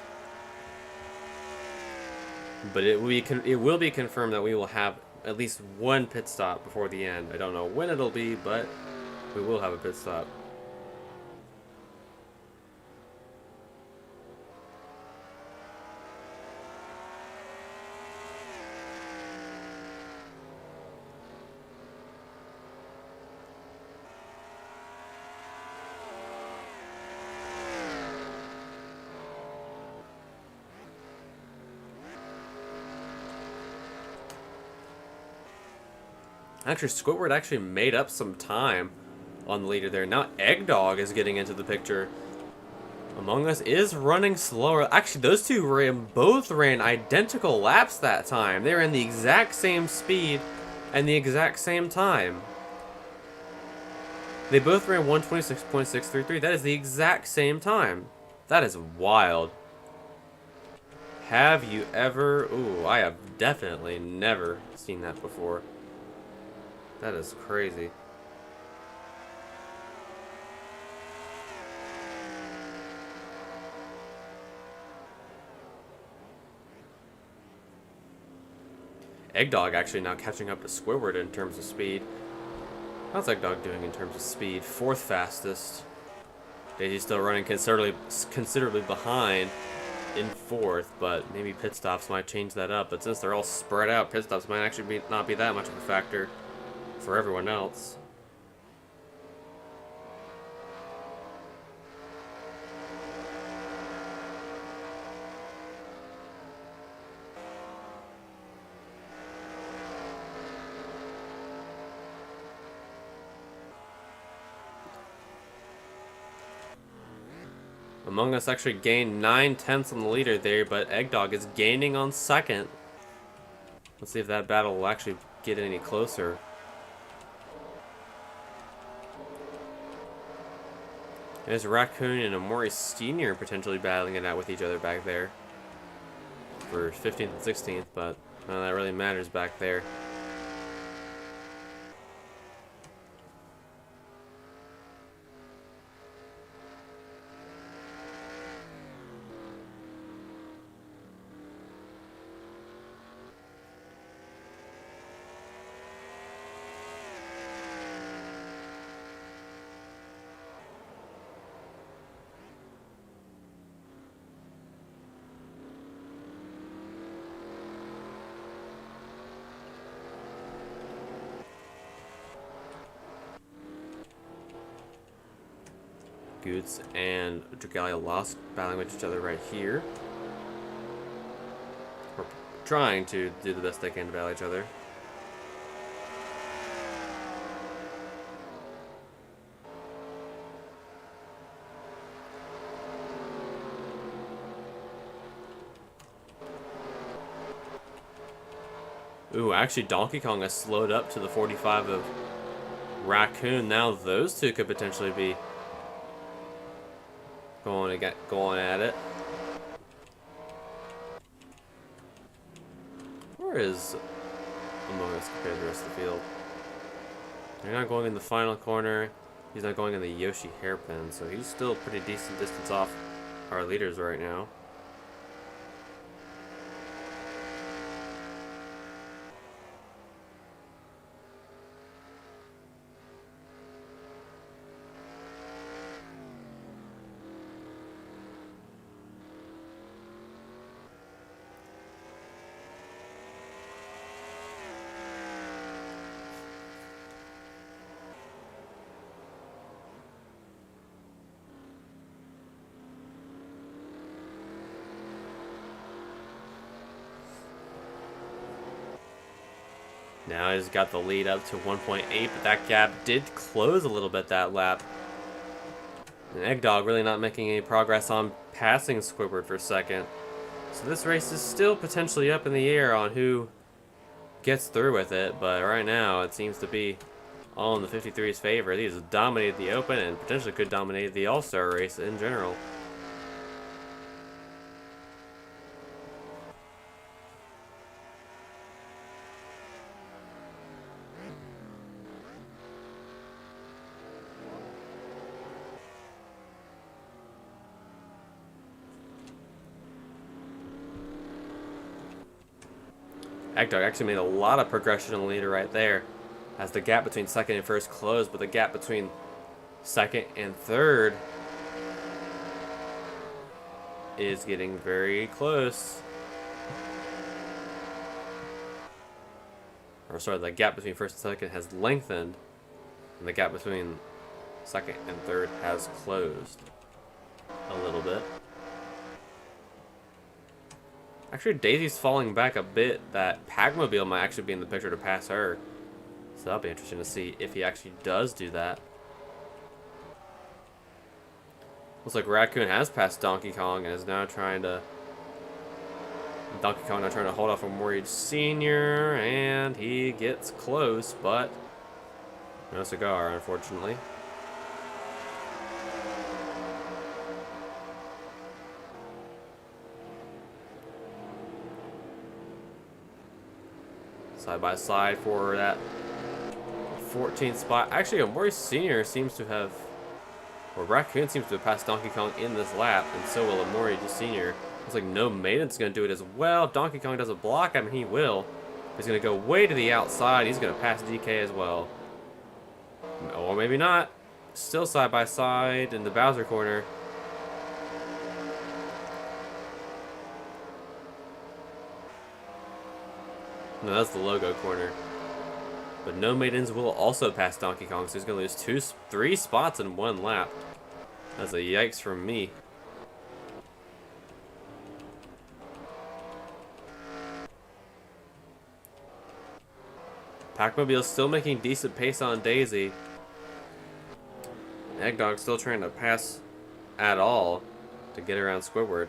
But it will be confirmed that we will have at least one pit stop before the end. I don't know when it'll be, but we will have a pit stop. Actually, Squidward actually made up some time on the leader there. Now Eggdog is getting into the picture. Among Us is running slower. Actually, those two both ran identical laps that time. They ran the exact same speed and the exact same time. They both ran 126.633. That is the exact same time. That is wild. Have you ever... Ooh, I have definitely never seen that before. That is crazy. Eggdog actually now catching up to Squidward in terms of speed. How's Eggdog doing in terms of speed? Fourth fastest. Daisy's still running considerably behind in fourth, but maybe pit stops might change that up. But since they're all spread out, pit stops might actually not be that much of a factor for everyone else. Among Us actually gained 9/10 on the leader there, but Eggdog is gaining on second. Let's see if that battle will actually get any closer. There's Raccoon and Amori Senior potentially battling it out with each other back there for 15th and 16th, but none of that really matters back there. Goots and Dragalia Lost battling with each other right here. Or trying to do the best they can to battle each other. Ooh, actually Donkey Kong has slowed up to the 45 of Raccoon. Now those two could potentially be going at it. Where is Among Us compared to the rest of the field? They're not going in the final corner. He's not going in the Yoshi hairpin, so he's still a pretty decent distance off our leaders right now. Now he's got the lead up to 1.8, but that gap did close a little bit that lap. And Eggdog really not making any progress on passing Squidward for second. So this race is still potentially up in the air on who gets through with it, but right now it seems to be all in the 53's favor. These dominated the Open and potentially could dominate the All-Star race in general. Eggdog actually made a lot of progression in the leader right there, as the gap between second and first closed, but the gap between second and third is getting very close. Or sorry, the gap between first and second has lengthened, and the gap between second and third has closed a little bit. Actually, Daisy's falling back a bit. That Pac-Mobile might actually be in the picture to pass her. So that'll be interesting to see if he actually does do that. Looks like Raccoon has passed Donkey Kong and is now trying to... Donkey Kong now trying to hold off on Worried Senior, and he gets close, but no cigar, unfortunately. Side by side for that 14th spot. Actually, Amori Senior seems to have, or Raccoon seems to have passed Donkey Kong in this lap, and so will Amori Senior. Looks like No Maiden's going to do it as well. If Donkey Kong doesn't block him, he will. He's going to go way to the outside. He's going to pass DK as well. Or maybe not. Still side by side in the Bowser corner. No, that's the logo corner. But No Maidens will also pass Donkey Kong, so he's going to lose 3 spots in 1 lap. That's a yikes from me. Pac-Mobile's still making decent pace on Daisy. Eggdog's still trying to pass at all to get around Squidward.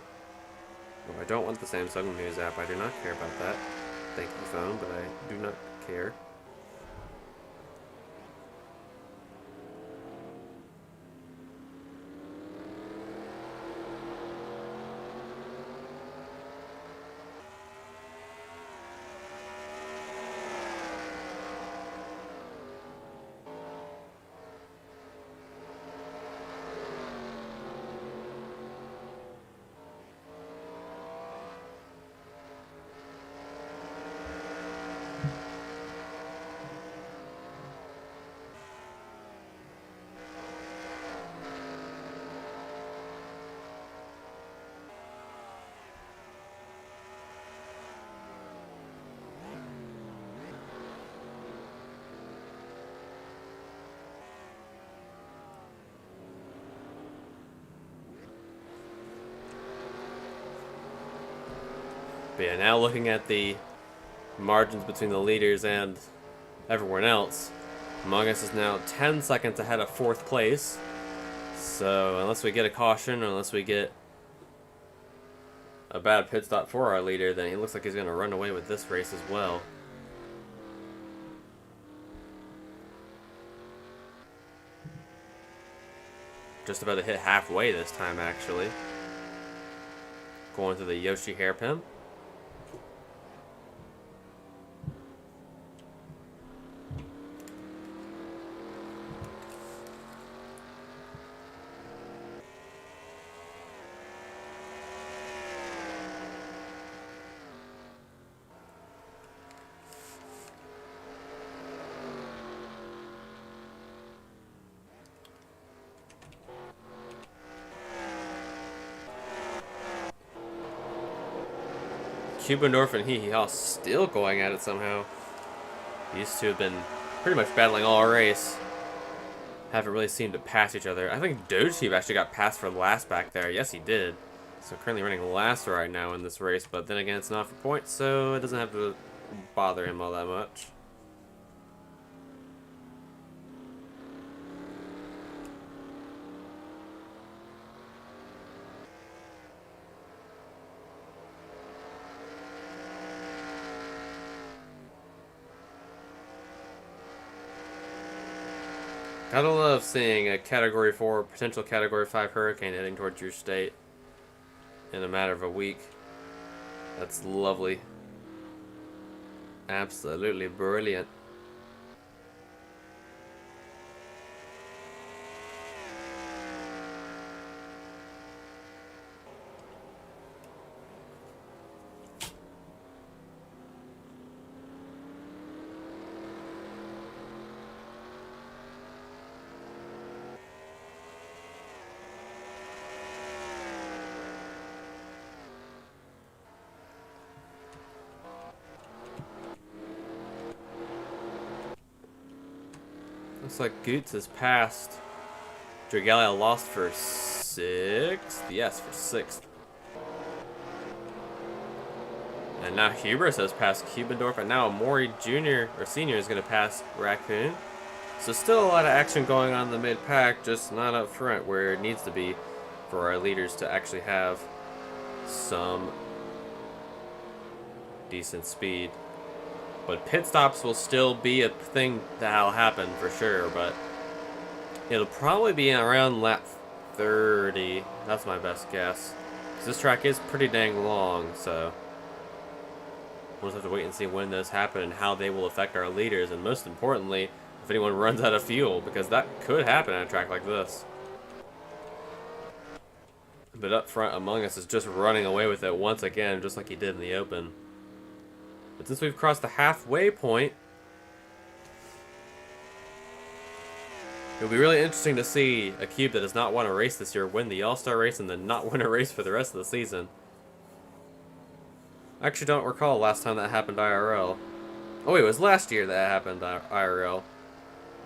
Oh, I don't want the Samsung News app. I do not care about that. Thank you, phone, but I do not care. But yeah, now looking at the margins between the leaders and everyone else, Among Us is now 10 seconds ahead of 4th place. So unless we get a caution, or unless we get a bad pit stop for our leader, then he looks like he's going to run away with this race as well. Just about to hit halfway this time, actually. Going to the Yoshi hairpin. Cubendorf and Hee Haw still going at it somehow. These two have been pretty much battling all race. Haven't really seemed to pass each other. I think Dogeheap actually got passed for last back there. Yes, he did. So currently running last right now in this race, but then again, it's not for points, so it doesn't have to bother him all that much. Gotta love seeing a Category 4, potential Category 5 hurricane heading towards your state in a matter of a week. That's lovely. Absolutely brilliant. Looks like Goots has passed. Dragalia lost for 6th. Yes, for 6th. And now Hubris has passed Cubendorf, and now Mori Jr. or Senior is going to pass Raccoon. So still a lot of action going on in the mid-pack, just not up front where it needs to be for our leaders to actually have some decent speed. But pit stops will still be a thing that'll happen for sure, but it'll probably be around lap 30. That's my best guess. 'Cause this track is pretty dang long, so we'll just have to wait and see when those happen and how they will affect our leaders, and most importantly, if anyone runs out of fuel, because that could happen on a track like this. But up front, Among Us is just running away with it once again, just like he did in the Open. But since we've crossed the halfway point, it'll be really interesting to see a Cube that does not want to race this year win the All-Star race and then not win a race for the rest of the season. I actually don't recall last time that happened IRL. Oh wait, it was last year that happened IRL.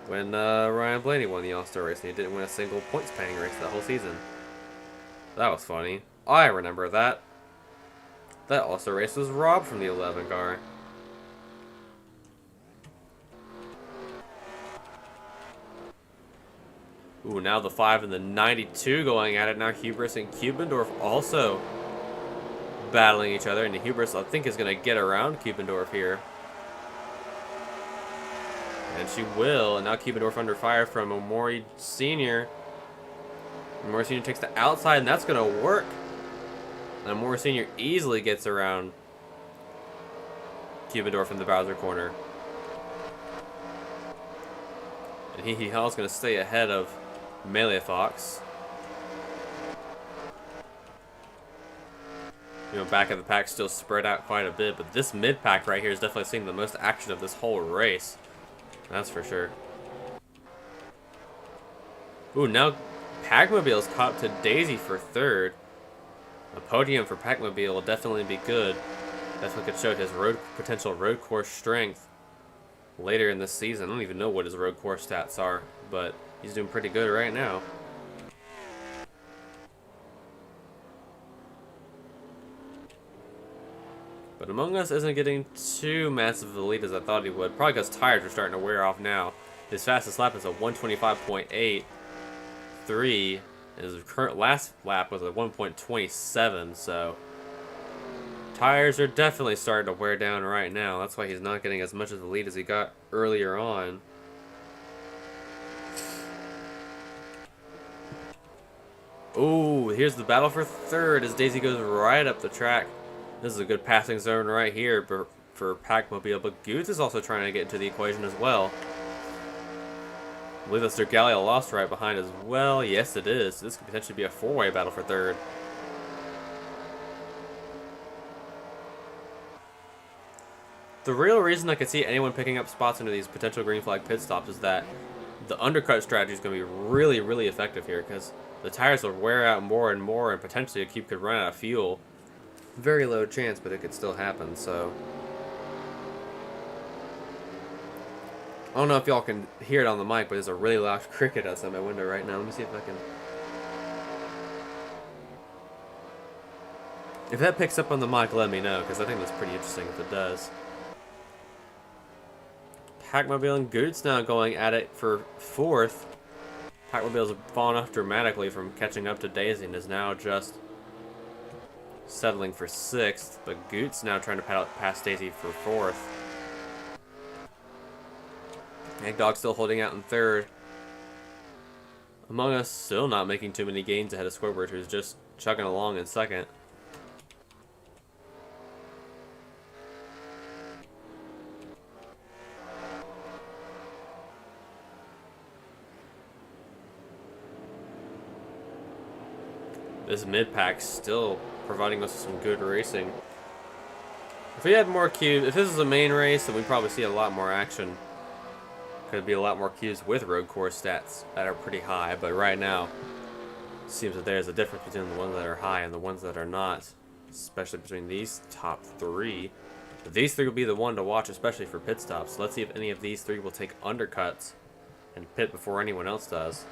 When Ryan Blaney won the All-Star race and he didn't win a single points-paying race that whole season. That was funny. I remember that. That All-Star race was robbed from the 11 car. Ooh, now the 5 and the 92 going at it. Now Hubris and Kubendorf also battling each other. And Hubris, I think, is going to get around Kubendorf here. And she will. And now Kubendorf under fire from Omori Sr. Omori Sr. takes the outside, and that's going to work. And Omori Sr. easily gets around Kubendorf in the Bowser corner. And Hee Hall's going to stay ahead of Melee Fox. You know, back of the pack still spread out quite a bit, but this mid pack right here is definitely seeing the most action of this whole race. That's for sure. Ooh, now Packmobile's caught up to Daisy for third. A podium for Packmobile will definitely be good. Definitely could show his potential road course strength later in this season. I don't even know what his road course stats are, but he's doing pretty good right now. But Among Us isn't getting too massive of a lead as I thought he would. Probably because tires are starting to wear off now. His fastest lap is a 125.83. His current last lap was a 1.27, so tires are definitely starting to wear down right now. That's why he's not getting as much of the lead as he got earlier on. Ooh, here's the battle for third as Daisy goes right up the track. This is a good passing zone right here for Packmobile, but Goots is also trying to get into the equation as well. I believe that's their Gallia Lost right behind as well. Yes, it is. This could potentially be a four-way battle for third. The real reason I could see anyone picking up spots into these potential green flag pit stops is that the undercut strategy is going to be really, really effective here because the tires will wear out more and more, and potentially a Cube could run out of fuel. Very low chance, but it could still happen, so I don't know if y'all can hear it on the mic, but there's a really loud cricket outside my window right now. Let me see if I can. If that picks up on the mic, let me know, because I think that's pretty interesting if it does. Packmobile and Goots now going at it for fourth. Packmobile's fallen off dramatically from catching up to Daisy and is now just settling for sixth, but Goots now trying to pass Daisy for fourth. Eggdog still holding out in third. Among Us still not making too many gains ahead of Squidward, who's just chugging along in second. This mid-pack still providing us some good racing. If we had more cubes, if this is a main race, then we'd probably see a lot more action. Could be a lot more cubes with road course stats that are pretty high, but right now, it seems that there's a difference between the ones that are high and the ones that are not, especially between these top three. But these three will be the one to watch, especially for pit stops. Let's see if any of these three will take undercuts and pit before anyone else does.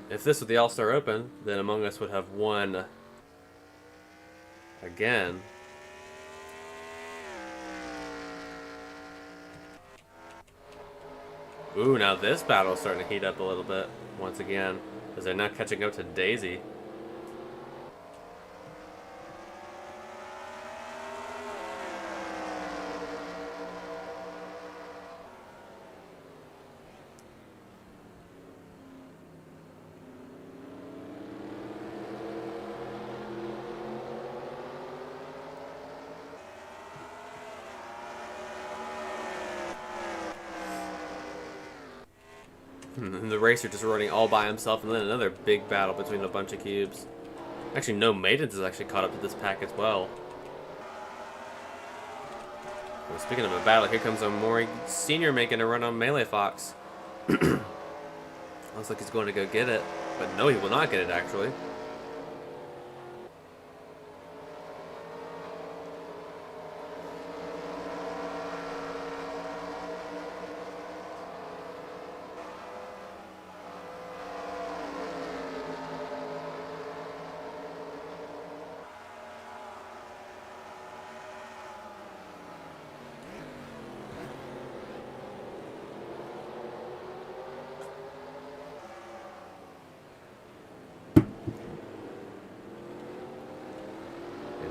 If this was the All-Star Open, then Among Us would have won again. Ooh, now this battle is starting to heat up a little bit once again, as they're now catching up to Daisy. And the racer just running all by himself, and then another big battle between a bunch of cubes. Actually, no maidens is actually caught up to this pack as well. Well, speaking of a battle, here comes Omori Senior making a run on Melee Fox. Looks like he's going to go get it, but no, he will not get it actually.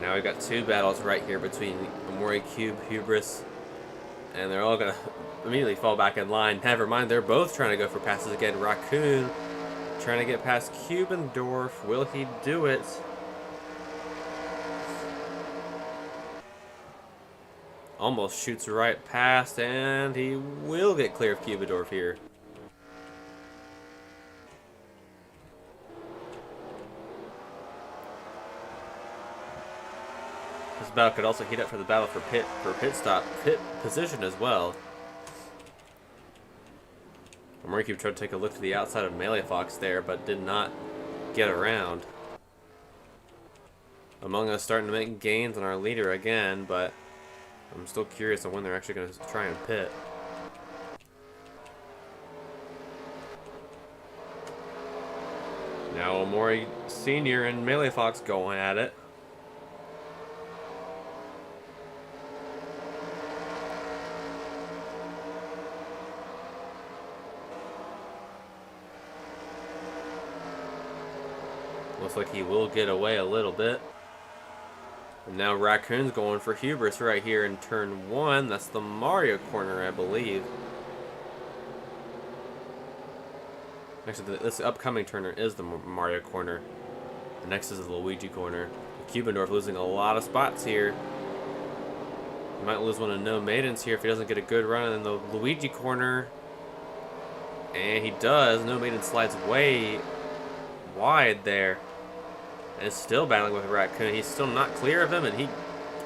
Now we've got two battles right here between Omori Cube, Hubris, and they're all gonna immediately fall back in line. Never mind, they're both trying to go for passes again. Raccoon trying to get past Cubendorf. Will he do it? Almost shoots right past, and he will get clear of Cubendorf here. This battle could also heat up for the battle for pit position as well. Omori tried to take a look to the outside of Melee Fox there, but did not get around. Among Us starting to make gains on our leader again, but I'm still curious on when they're actually going to try and pit. Now Omori Senior and Melee Fox going at it. Looks like he will get away a little bit. And now Raccoon's going for Hubris right here in turn 1. That's the Mario corner, I believe. Actually, this upcoming turner is the Mario corner. The next is the Luigi corner. Cubendorf losing a lot of spots here. He might lose one of No Maidens here if he doesn't get a good run in the Luigi corner. And he does. No Maiden slides way wide there. And is still battling with Raccoon. He's still not clear of him, and he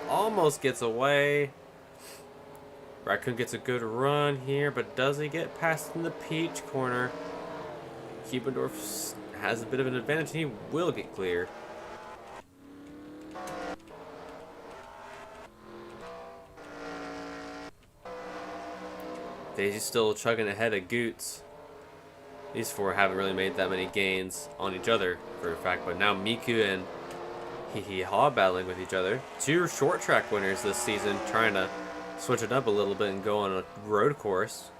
almost gets away. Raccoon gets a good run here, but does he get past in the Peach corner? Cubendorf has a bit of an advantage, and he will get clear. Daisy's still chugging ahead of Goots. These four haven't really made that many gains on each other, for a fact, but now Miku and Hee-Haw battling with each other. Two short track winners this season, trying to switch it up a little bit and go on a road course.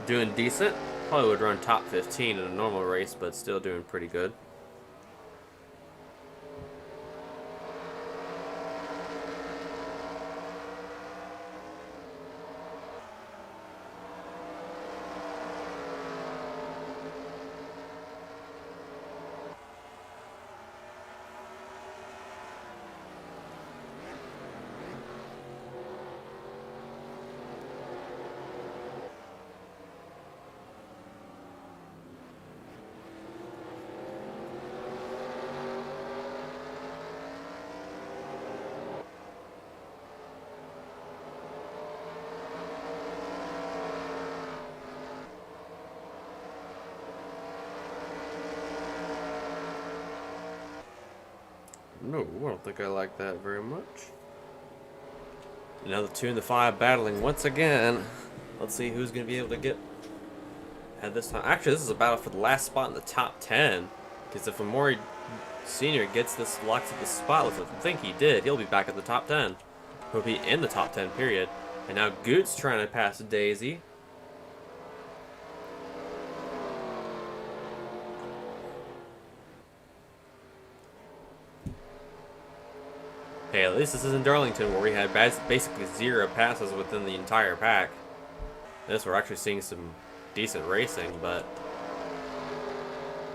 Doing decent. Probably would run top 15 in a normal race, but still doing pretty good. No, I don't think I like that very much. Now the 2 and the 5 battling once again. Let's see who's going to be able to get ahead this time. Actually, this is a battle for the last spot in the top 10. Because if Omori Senior gets this, locks at the spot, which I think he did, he'll be back at the top 10. He'll be in the top 10, period. And now Goot's trying to pass Daisy. Hey, at least this isn't Darlington where we had basically 0 passes within the entire pack. This, we're actually seeing some decent racing, but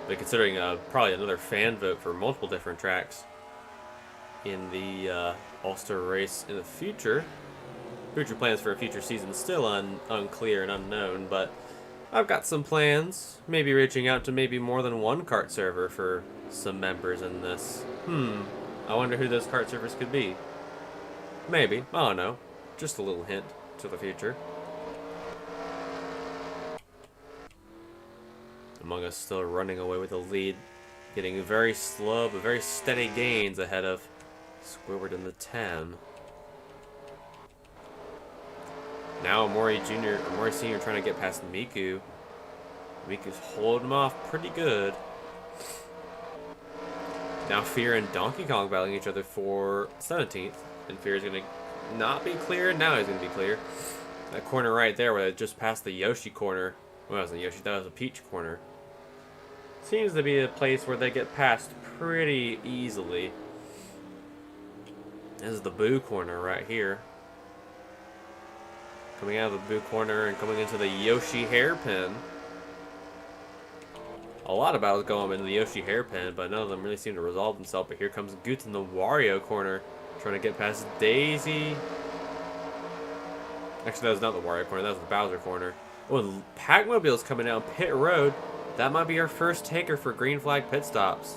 considering probably another fan vote for multiple different tracks in the All-Star race in the future, Future plans for a future season still unclear and unknown, but I've got some plans. Maybe reaching out to maybe more than one kart server for some members in this. I wonder who those kart servers could be. Maybe. I don't know. Just a little hint to the future. Among Us still running away with the lead. Getting very slow but very steady gains ahead of Squidward in the 10. Now Mori Jr. or Mori Sr. trying to get past Miku. Miku's holding him off pretty good. Now Fear and Donkey Kong battling each other for 17th. And Fear is going to not be clear. Now he's going to be clear. That corner right there where they just passed the Yoshi corner. Well, that wasn't Yoshi, that was a Peach corner. Seems to be a place where they get past pretty easily. This is the Boo corner right here. Coming out of the Boo corner and coming into the Yoshi hairpin. A lot of battles go on into the Yoshi hairpin, but none of them really seem to resolve themselves. But here comes Goots in the Wario corner, trying to get past Daisy. Actually, that was not the Wario corner, that was the Bowser corner. Oh, and Pac-Mobile's coming down pit road. That might be our first taker for green flag pit stops.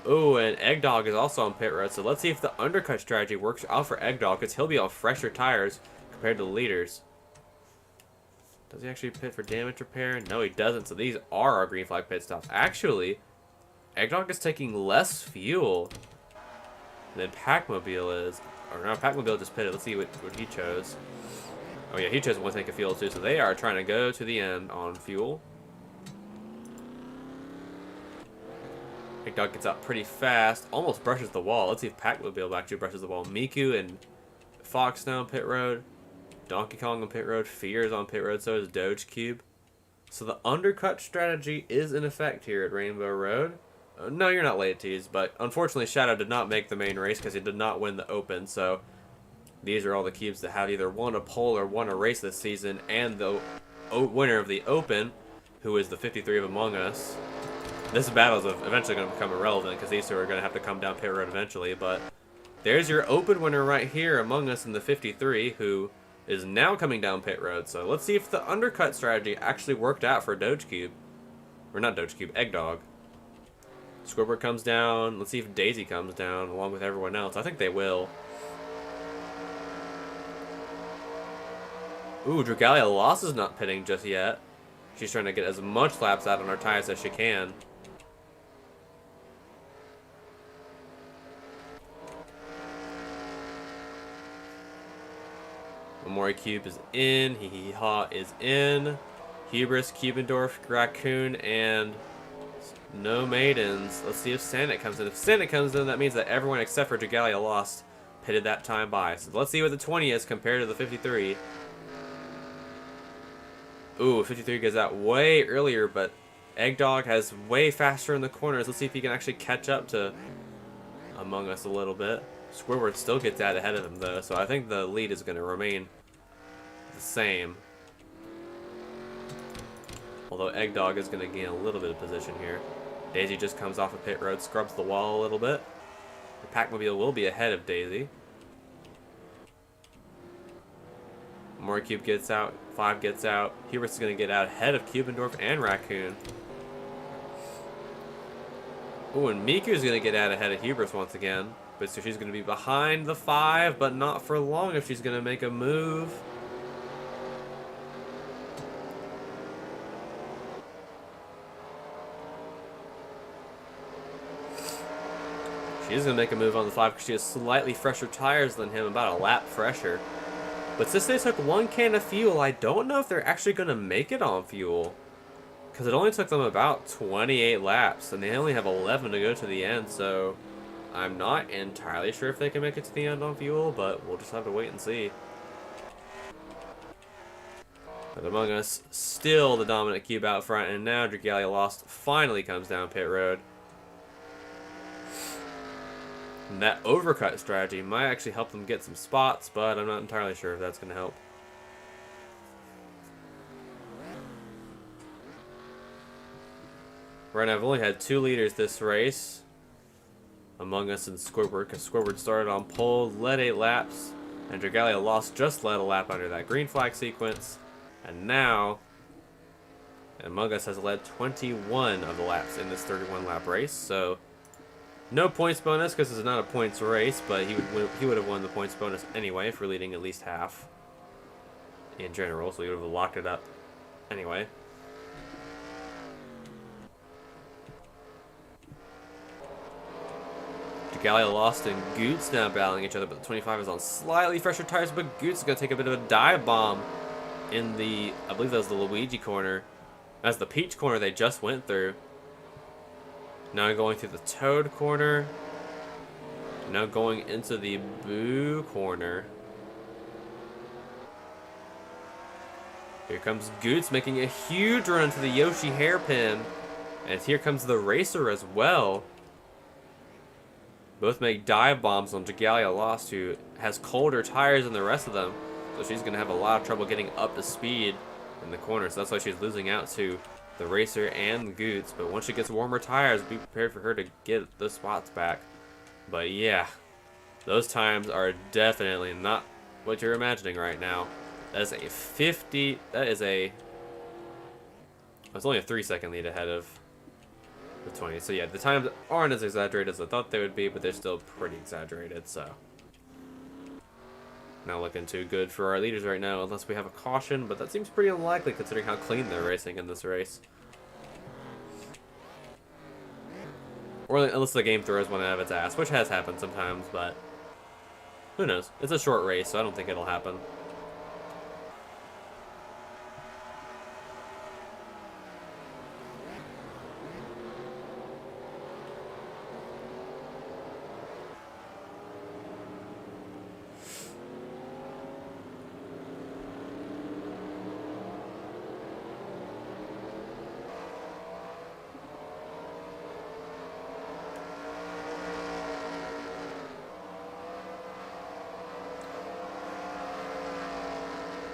Oh, and Eggdog is also on pit road, so let's see if the undercut strategy works out for Eggdog, because he'll be on fresher tires compared to the leaders. Does he actually pit for damage repair? No, he doesn't, so these are our green flag pit stops. Actually, Eggdog is taking less fuel than Pac-Mobile is. Or no, Pac-Mobile just pitted. Let's see what he chose. Oh yeah, he chose one tank of fuel too, so they are trying to go to the end on fuel. Eggdog gets out pretty fast, almost brushes the wall. Let's see if Pac-Mobile actually brushes the wall. Miku and Fox now on pit road. Donkey Kong on pit road. Fear is on pit road, so is Doge Cube. So the undercut strategy is in effect here at Rainbow Road. No, you're not late, tease, but unfortunately Shadow did not make the main race because he did not win the Open, so these are all the cubes that have either won a pole or won a race this season, and the winner of the Open, who is the 53 of Among Us. This battle is eventually going to become irrelevant because these two are going to have to come down pit road eventually, but there's your Open winner right here, Among Us in the 53, who is now coming down pit road. So let's see if the undercut strategy actually worked out for Doge Cube. Or not Doge Cube, Eggdog. Squidward comes down. Let's see if Daisy comes down along with everyone else. I think they will. Ooh, Dragalia Lost is not pitting just yet. She's trying to get as much laps out on our tires as she can. Mori Cube is in. Hee Hee Ha is in. Hubris, Cubendorf, Raccoon, and no maidens. Let's see if Sandit comes in. If Sandit comes in, that means that everyone except for Dragalia Lost pitted that time by. So let's see what the 20 is compared to the 53. Ooh, 53 goes out way earlier, but Eggdog has way faster in the corners. Let's see if he can actually catch up to Among Us a little bit. Squidward still gets out ahead of him, though, so I think the lead is going to remain the same. Although Eggdog is going to gain a little bit of position here. Daisy just comes off of pit road, scrubs the wall a little bit. The Pac-Mobile will be ahead of Daisy. More Cube gets out, 5 gets out. Hubris is going to get out ahead of Cubendorf and Raccoon. Ooh, and Miku is going to get out ahead of Hubris once again. But so she's going to be behind the 5, but not for long if she's going to make a move. She is going to make a move on the 5 because she has slightly fresher tires than him, about a lap fresher. But since they took 1 can of fuel, I don't know if they're actually going to make it on fuel. Because it only took them about 28 laps, and they only have 11 to go to the end, so I'm not entirely sure if they can make it to the end on fuel, but we'll just have to wait and see. But Among Us, still the dominant cube out front, and now Dragalia Lost finally comes down pit road. And that overcut strategy might actually help them get some spots, but I'm not entirely sure if that's going to help. Right now, I've only had 2 leaders this race. Among Us and Squidward, because Squidward started on pole, led 8 laps, And Dragalia lost just led a lap under that green flag sequence. And now, Among Us has led 21 of the laps in this 31 lap race. So, no points bonus because it's not a points race, but he would have won the points bonus anyway for leading at least half in general. So he would have locked it up anyway. Dragalia lost and Goots now battling each other, but the 25 is on slightly fresher tires, but Goots is going to take a bit of a dive bomb in the, I believe that was the Luigi corner. That's the Peach corner they just went through. Now going through the Toad corner. Now going into the Boo corner. Here comes Goots making a huge run to the Yoshi hairpin. And here comes the Racer as well. Both make dive bombs on Dragalia Lost, who has colder tires than the rest of them. So she's going to have a lot of trouble getting up to speed in the corner. So that's why she's losing out to the Racer and the Goots. But once she gets warmer tires, be prepared for her to get the spots back. But yeah, those times are definitely not what you're imagining right now. That is a 50... That is a... It's only a 3-second lead ahead of the 20. So yeah, the times aren't as exaggerated as I thought they would be, but they're still pretty exaggerated, so. Not looking too good for our leaders right now, unless we have a caution, but that seems pretty unlikely considering how clean they're racing in this race. Or unless the game throws one out of its ass, which has happened sometimes, but who knows? It's a short race, so I don't think it'll happen.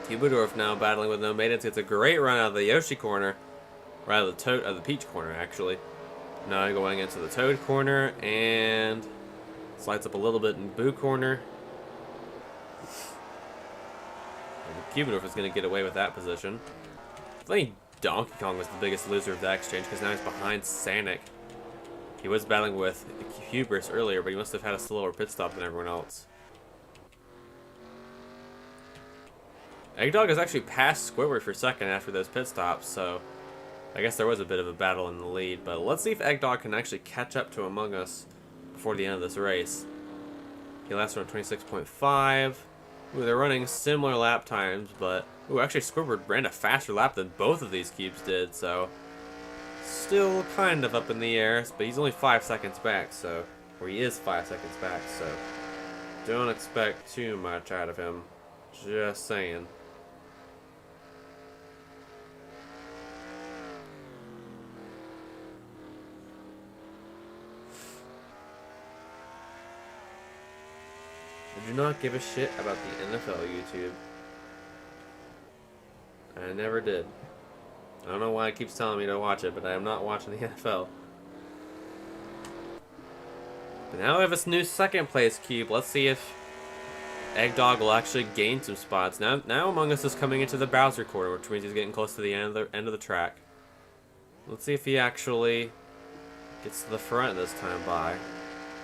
Cubedorf now battling with no maidens. Gets a great run out of the Yoshi corner. Or out of the Peach corner, actually. Now going into the Toad corner. And slides up a little bit in Boo corner. And Cubedorf is going to get away with that position. I think Donkey Kong was the biggest loser of that exchange because now he's behind Sanic. He was battling with Hubris earlier, but he must have had a slower pit stop than everyone else. Eggdog has actually passed Squidward for second after those pit stops, so I guess there was a bit of a battle in the lead. But let's see if Eggdog can actually catch up to Among Us before the end of this race. He lasts around 26.5. Ooh, they're running similar lap times, but ooh, actually Squidward ran a faster lap than both of these cubes did, so still kind of up in the air. But he's only 5 seconds back, so or he is 5 seconds back, so don't expect too much out of him. Just saying. I do not give a shit about the NFL YouTube. I never did. I don't know why it keeps telling me to watch it, but I am not watching the NFL. But now we have this new second place cube. Let's see if Eggdog will actually gain some spots. Now Among Us is coming into the Bowser corner, which means he's getting close to the end of the track. Let's see if he actually gets to the front this time by.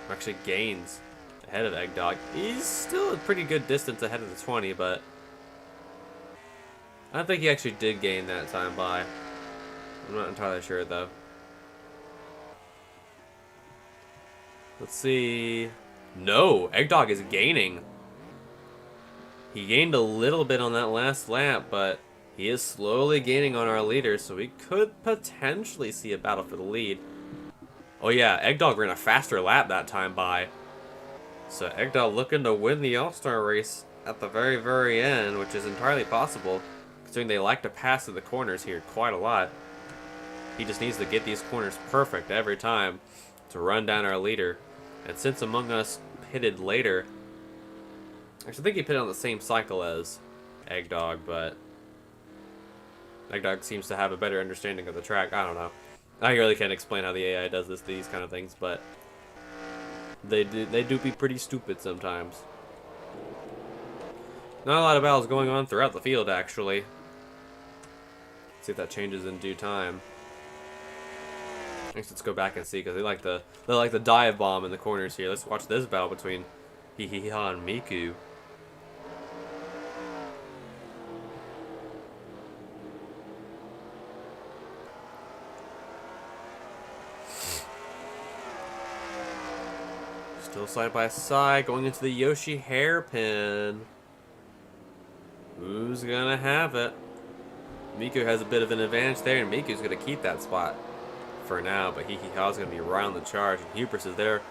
Or actually gains ahead of Eggdog. He's still a pretty good distance ahead of the 20, but I don't think he actually did gain that time by. I'm not entirely sure, though. Let's see. No, Eggdog is gaining. He gained a little bit on that last lap, but he is slowly gaining on our leader, so we could potentially see a battle for the lead. Oh yeah, Eggdog ran a faster lap that time by. So Eggdog looking to win the All-Star race at the very, very end, which is entirely possible, considering they like to pass in the corners here quite a lot. He just needs to get these corners perfect every time to run down our leader. And since Among Us pitted later, actually I think he pitted on the same cycle as Eggdog, but Eggdog seems to have a better understanding of the track. I don't know. I really can't explain how the AI does these kind of things, but they do be pretty stupid sometimes. Not a lot of battles going on throughout the field, actually. See if that changes in due time. I guess let's go back and see, because they like the dive bomb in the corners here. Let's watch this battle between Hihiha and Miku. Still side by side, going into the Yoshi hairpin. Who's gonna have it? Miku has a bit of an advantage there, and Miku's gonna keep that spot for now, but Hihiha's gonna be right on the charge, and Hubris is there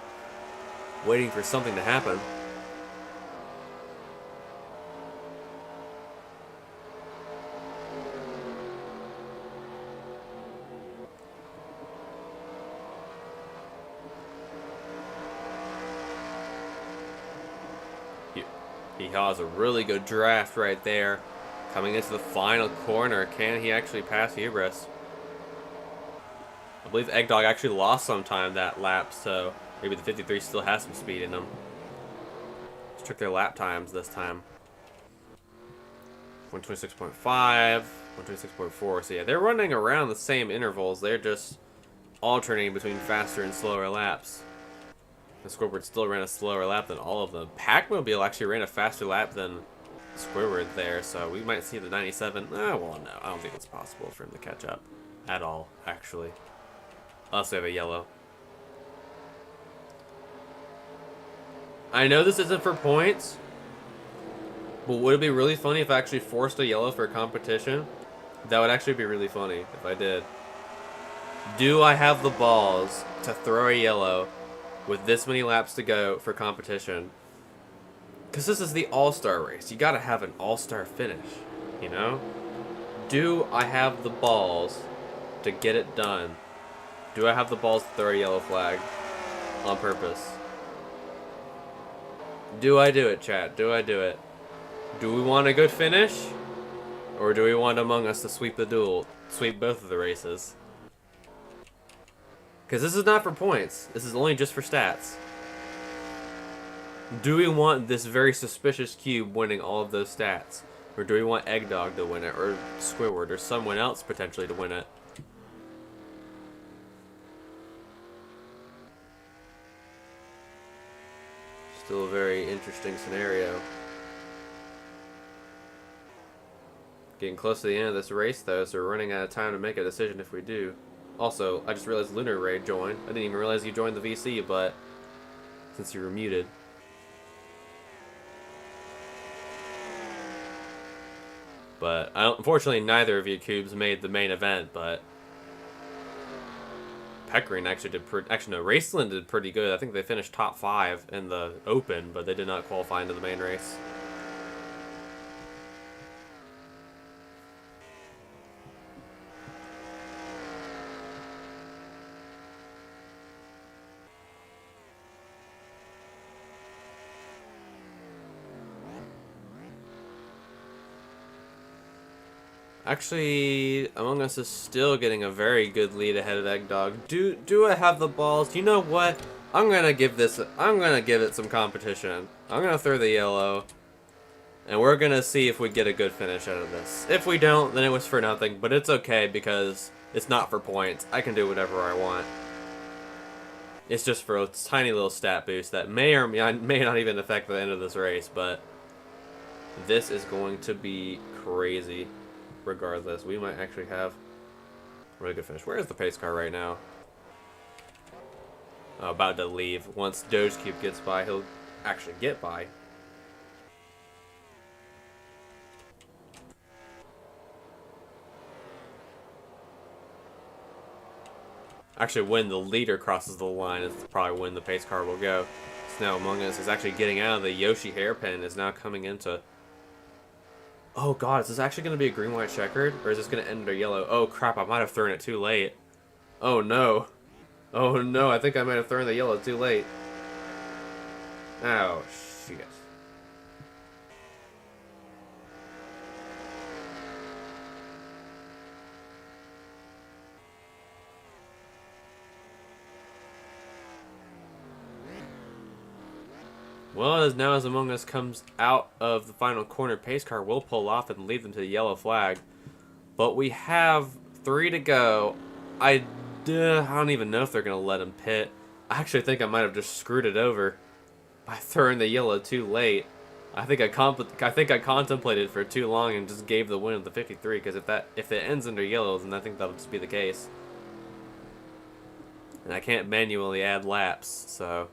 waiting for something to happen. He has a really good draft right there. Coming into the final corner. Can he actually pass Hubris? I believe Eggdog actually lost some time that lap, so maybe the 53 still has some speed in them. Let's check their lap times this time. 126.5, 126.4. So yeah, they're running around the same intervals. They're just alternating between faster and slower laps. The Squidward still ran a slower lap than all of them. Pac-Mobile actually ran a faster lap than Squidward there, so we might see the 97. Well, no, I don't think it's possible for him to catch up at all, actually. Unless we have a yellow. I know this isn't for points, but would it be really funny if I actually forced a yellow for a competition? That would actually be really funny if I did. Do I have the balls to throw a yellow with this many laps to go for competition? Because this is the all-star race. You gotta have an all-star finish, you know? Do I have the balls to get it done? Do I have the balls to throw a yellow flag on purpose? Do I do it, chat? Do I do it? Do we want a good finish? Or do we want Among Us to sweep the duel? Sweep both of the races? Because this is not for points. This is only just for stats. Do we want this very suspicious cube winning all of those stats? Or do we want Eggdog to win it? Or Squidward? Or someone else potentially to win it? Still a very interesting scenario. Getting close to the end of this race though, so we're running out of time to make a decision if we do. Also, I just realized Lunar Ray joined. I didn't even realize you joined the VC, but since you were muted. But unfortunately, neither of you cubes made the main event. But Peckering actually did actually no, Raceland did pretty good. I think they finished top 5 in the Open, but they did not qualify into the main race. Actually, Among Us is still getting a very good lead ahead of Eggdog. Do I have the balls? You know what? I'm gonna give it some competition. I'm gonna throw the yellow, and we're gonna see if we get a good finish out of this. If we don't, then it was for nothing, but it's okay because it's not for points. I can do whatever I want. It's just for a tiny little stat boost that may or may not even affect the end of this race, but this is going to be crazy. Regardless, we might actually have a really good finish. Where is the pace car right now? Oh, about to leave. Once Doge Cube gets by, he'll actually get by. Actually, when the leader crosses the line is probably when the pace car will go. So now Among Us is actually getting out of the Yoshi hairpin, is now coming into... Oh god, is this actually going to be a green-white checkered? Or is this going to end a yellow? Oh crap, I might have thrown it too late. Oh no. Oh no, I think I might have thrown the yellow too late. Oh, shit. Well, as Among Us comes out of the final corner, pace car will pull off and lead them to the yellow flag. But we have 3 to go. I don't even know if they're going to let him pit. I actually think I might have just screwed it over by throwing the yellow too late. I think I contemplated for too long and just gave the win of the 53, because if it ends under yellow, then I think that'll just be the case. And I can't manually add laps, so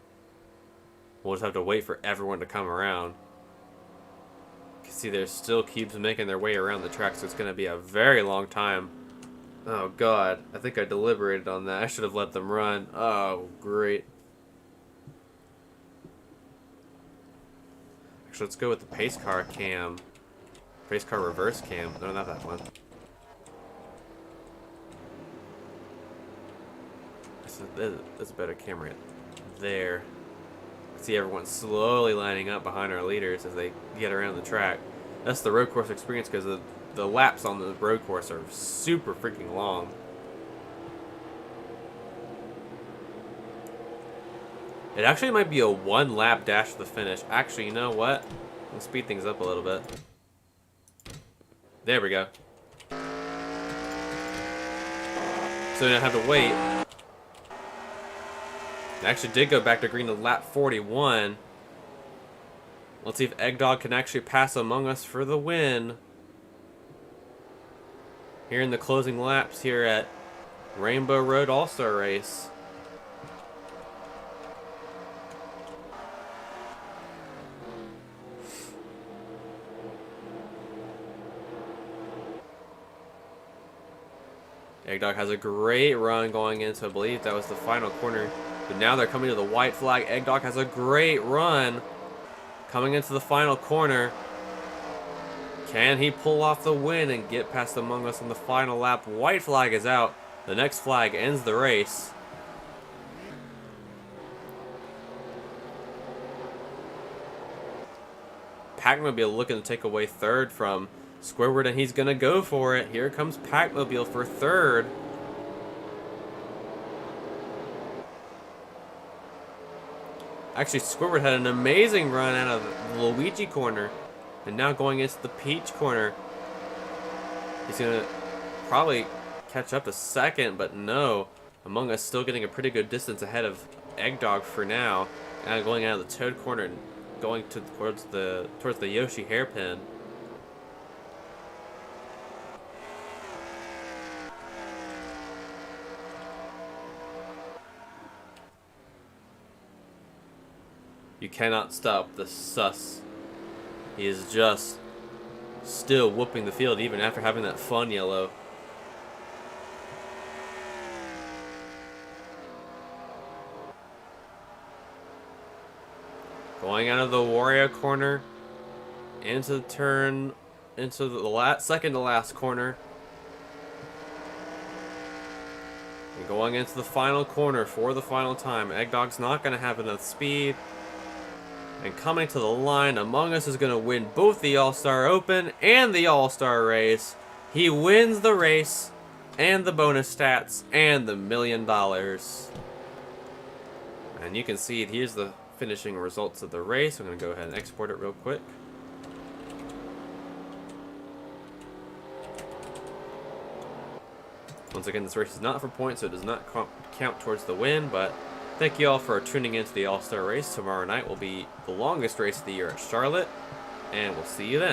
we'll just have to wait for everyone to come around. You can see there's still cubes making their way around the track, so it's going to be a very long time. Oh god, I think I deliberated on that. I should have let them run. Oh, great. Actually, let's go with the pace car cam. Pace car reverse cam. No, not that one. That's a better camera right there. See everyone slowly lining up behind our leaders as they get around the track. That's the road course experience, because the laps on the road course are super freaking long. It actually might be a 1-lap dash to the finish. Actually, you know what? Let's speed things up a little bit. There we go. So we don't have to wait. It actually did go back to green to lap 41. Let's see if Eggdog can actually pass Among Us for the win. Here in the closing laps here at Rainbow Road All-Star Race. Eggdog has a great run going into, I believe that was the final corner. But now they're coming to the white flag. Eggdog has a great run coming into the final corner. Can he pull off the win and get past Among Us on the final lap? White flag is out. The next flag ends the race. Pac-Mobile looking to take away third from Squidward, and he's going to go for it. Here comes Pac-Mobile for third. Actually, Squidward had an amazing run out of the Luigi corner. And now going into the Peach corner. He's going to probably catch up to second, but no. Among Us still getting a pretty good distance ahead of Eggdog for now. And going out of the Toad corner and going towards the Yoshi hairpin. You cannot stop the sus. He is just still whooping the field even after having that fun yellow. Going out of the Wario corner into the turn, into the second to last corner. And going into the final corner for the final time. Eggdog's not going to have enough speed. And coming to the line, Among Us is going to win both the All-Star Open and the All-Star Race. He wins the race and the bonus stats and the $1 million. And you can see it. Here's the finishing results of the race. I'm going to go ahead and export it real quick. Once again, this race is not for points, so it does not count towards the win, but thank you all for tuning into the All-Star Race. Tomorrow night will be the longest race of the year at Charlotte, and we'll see you then.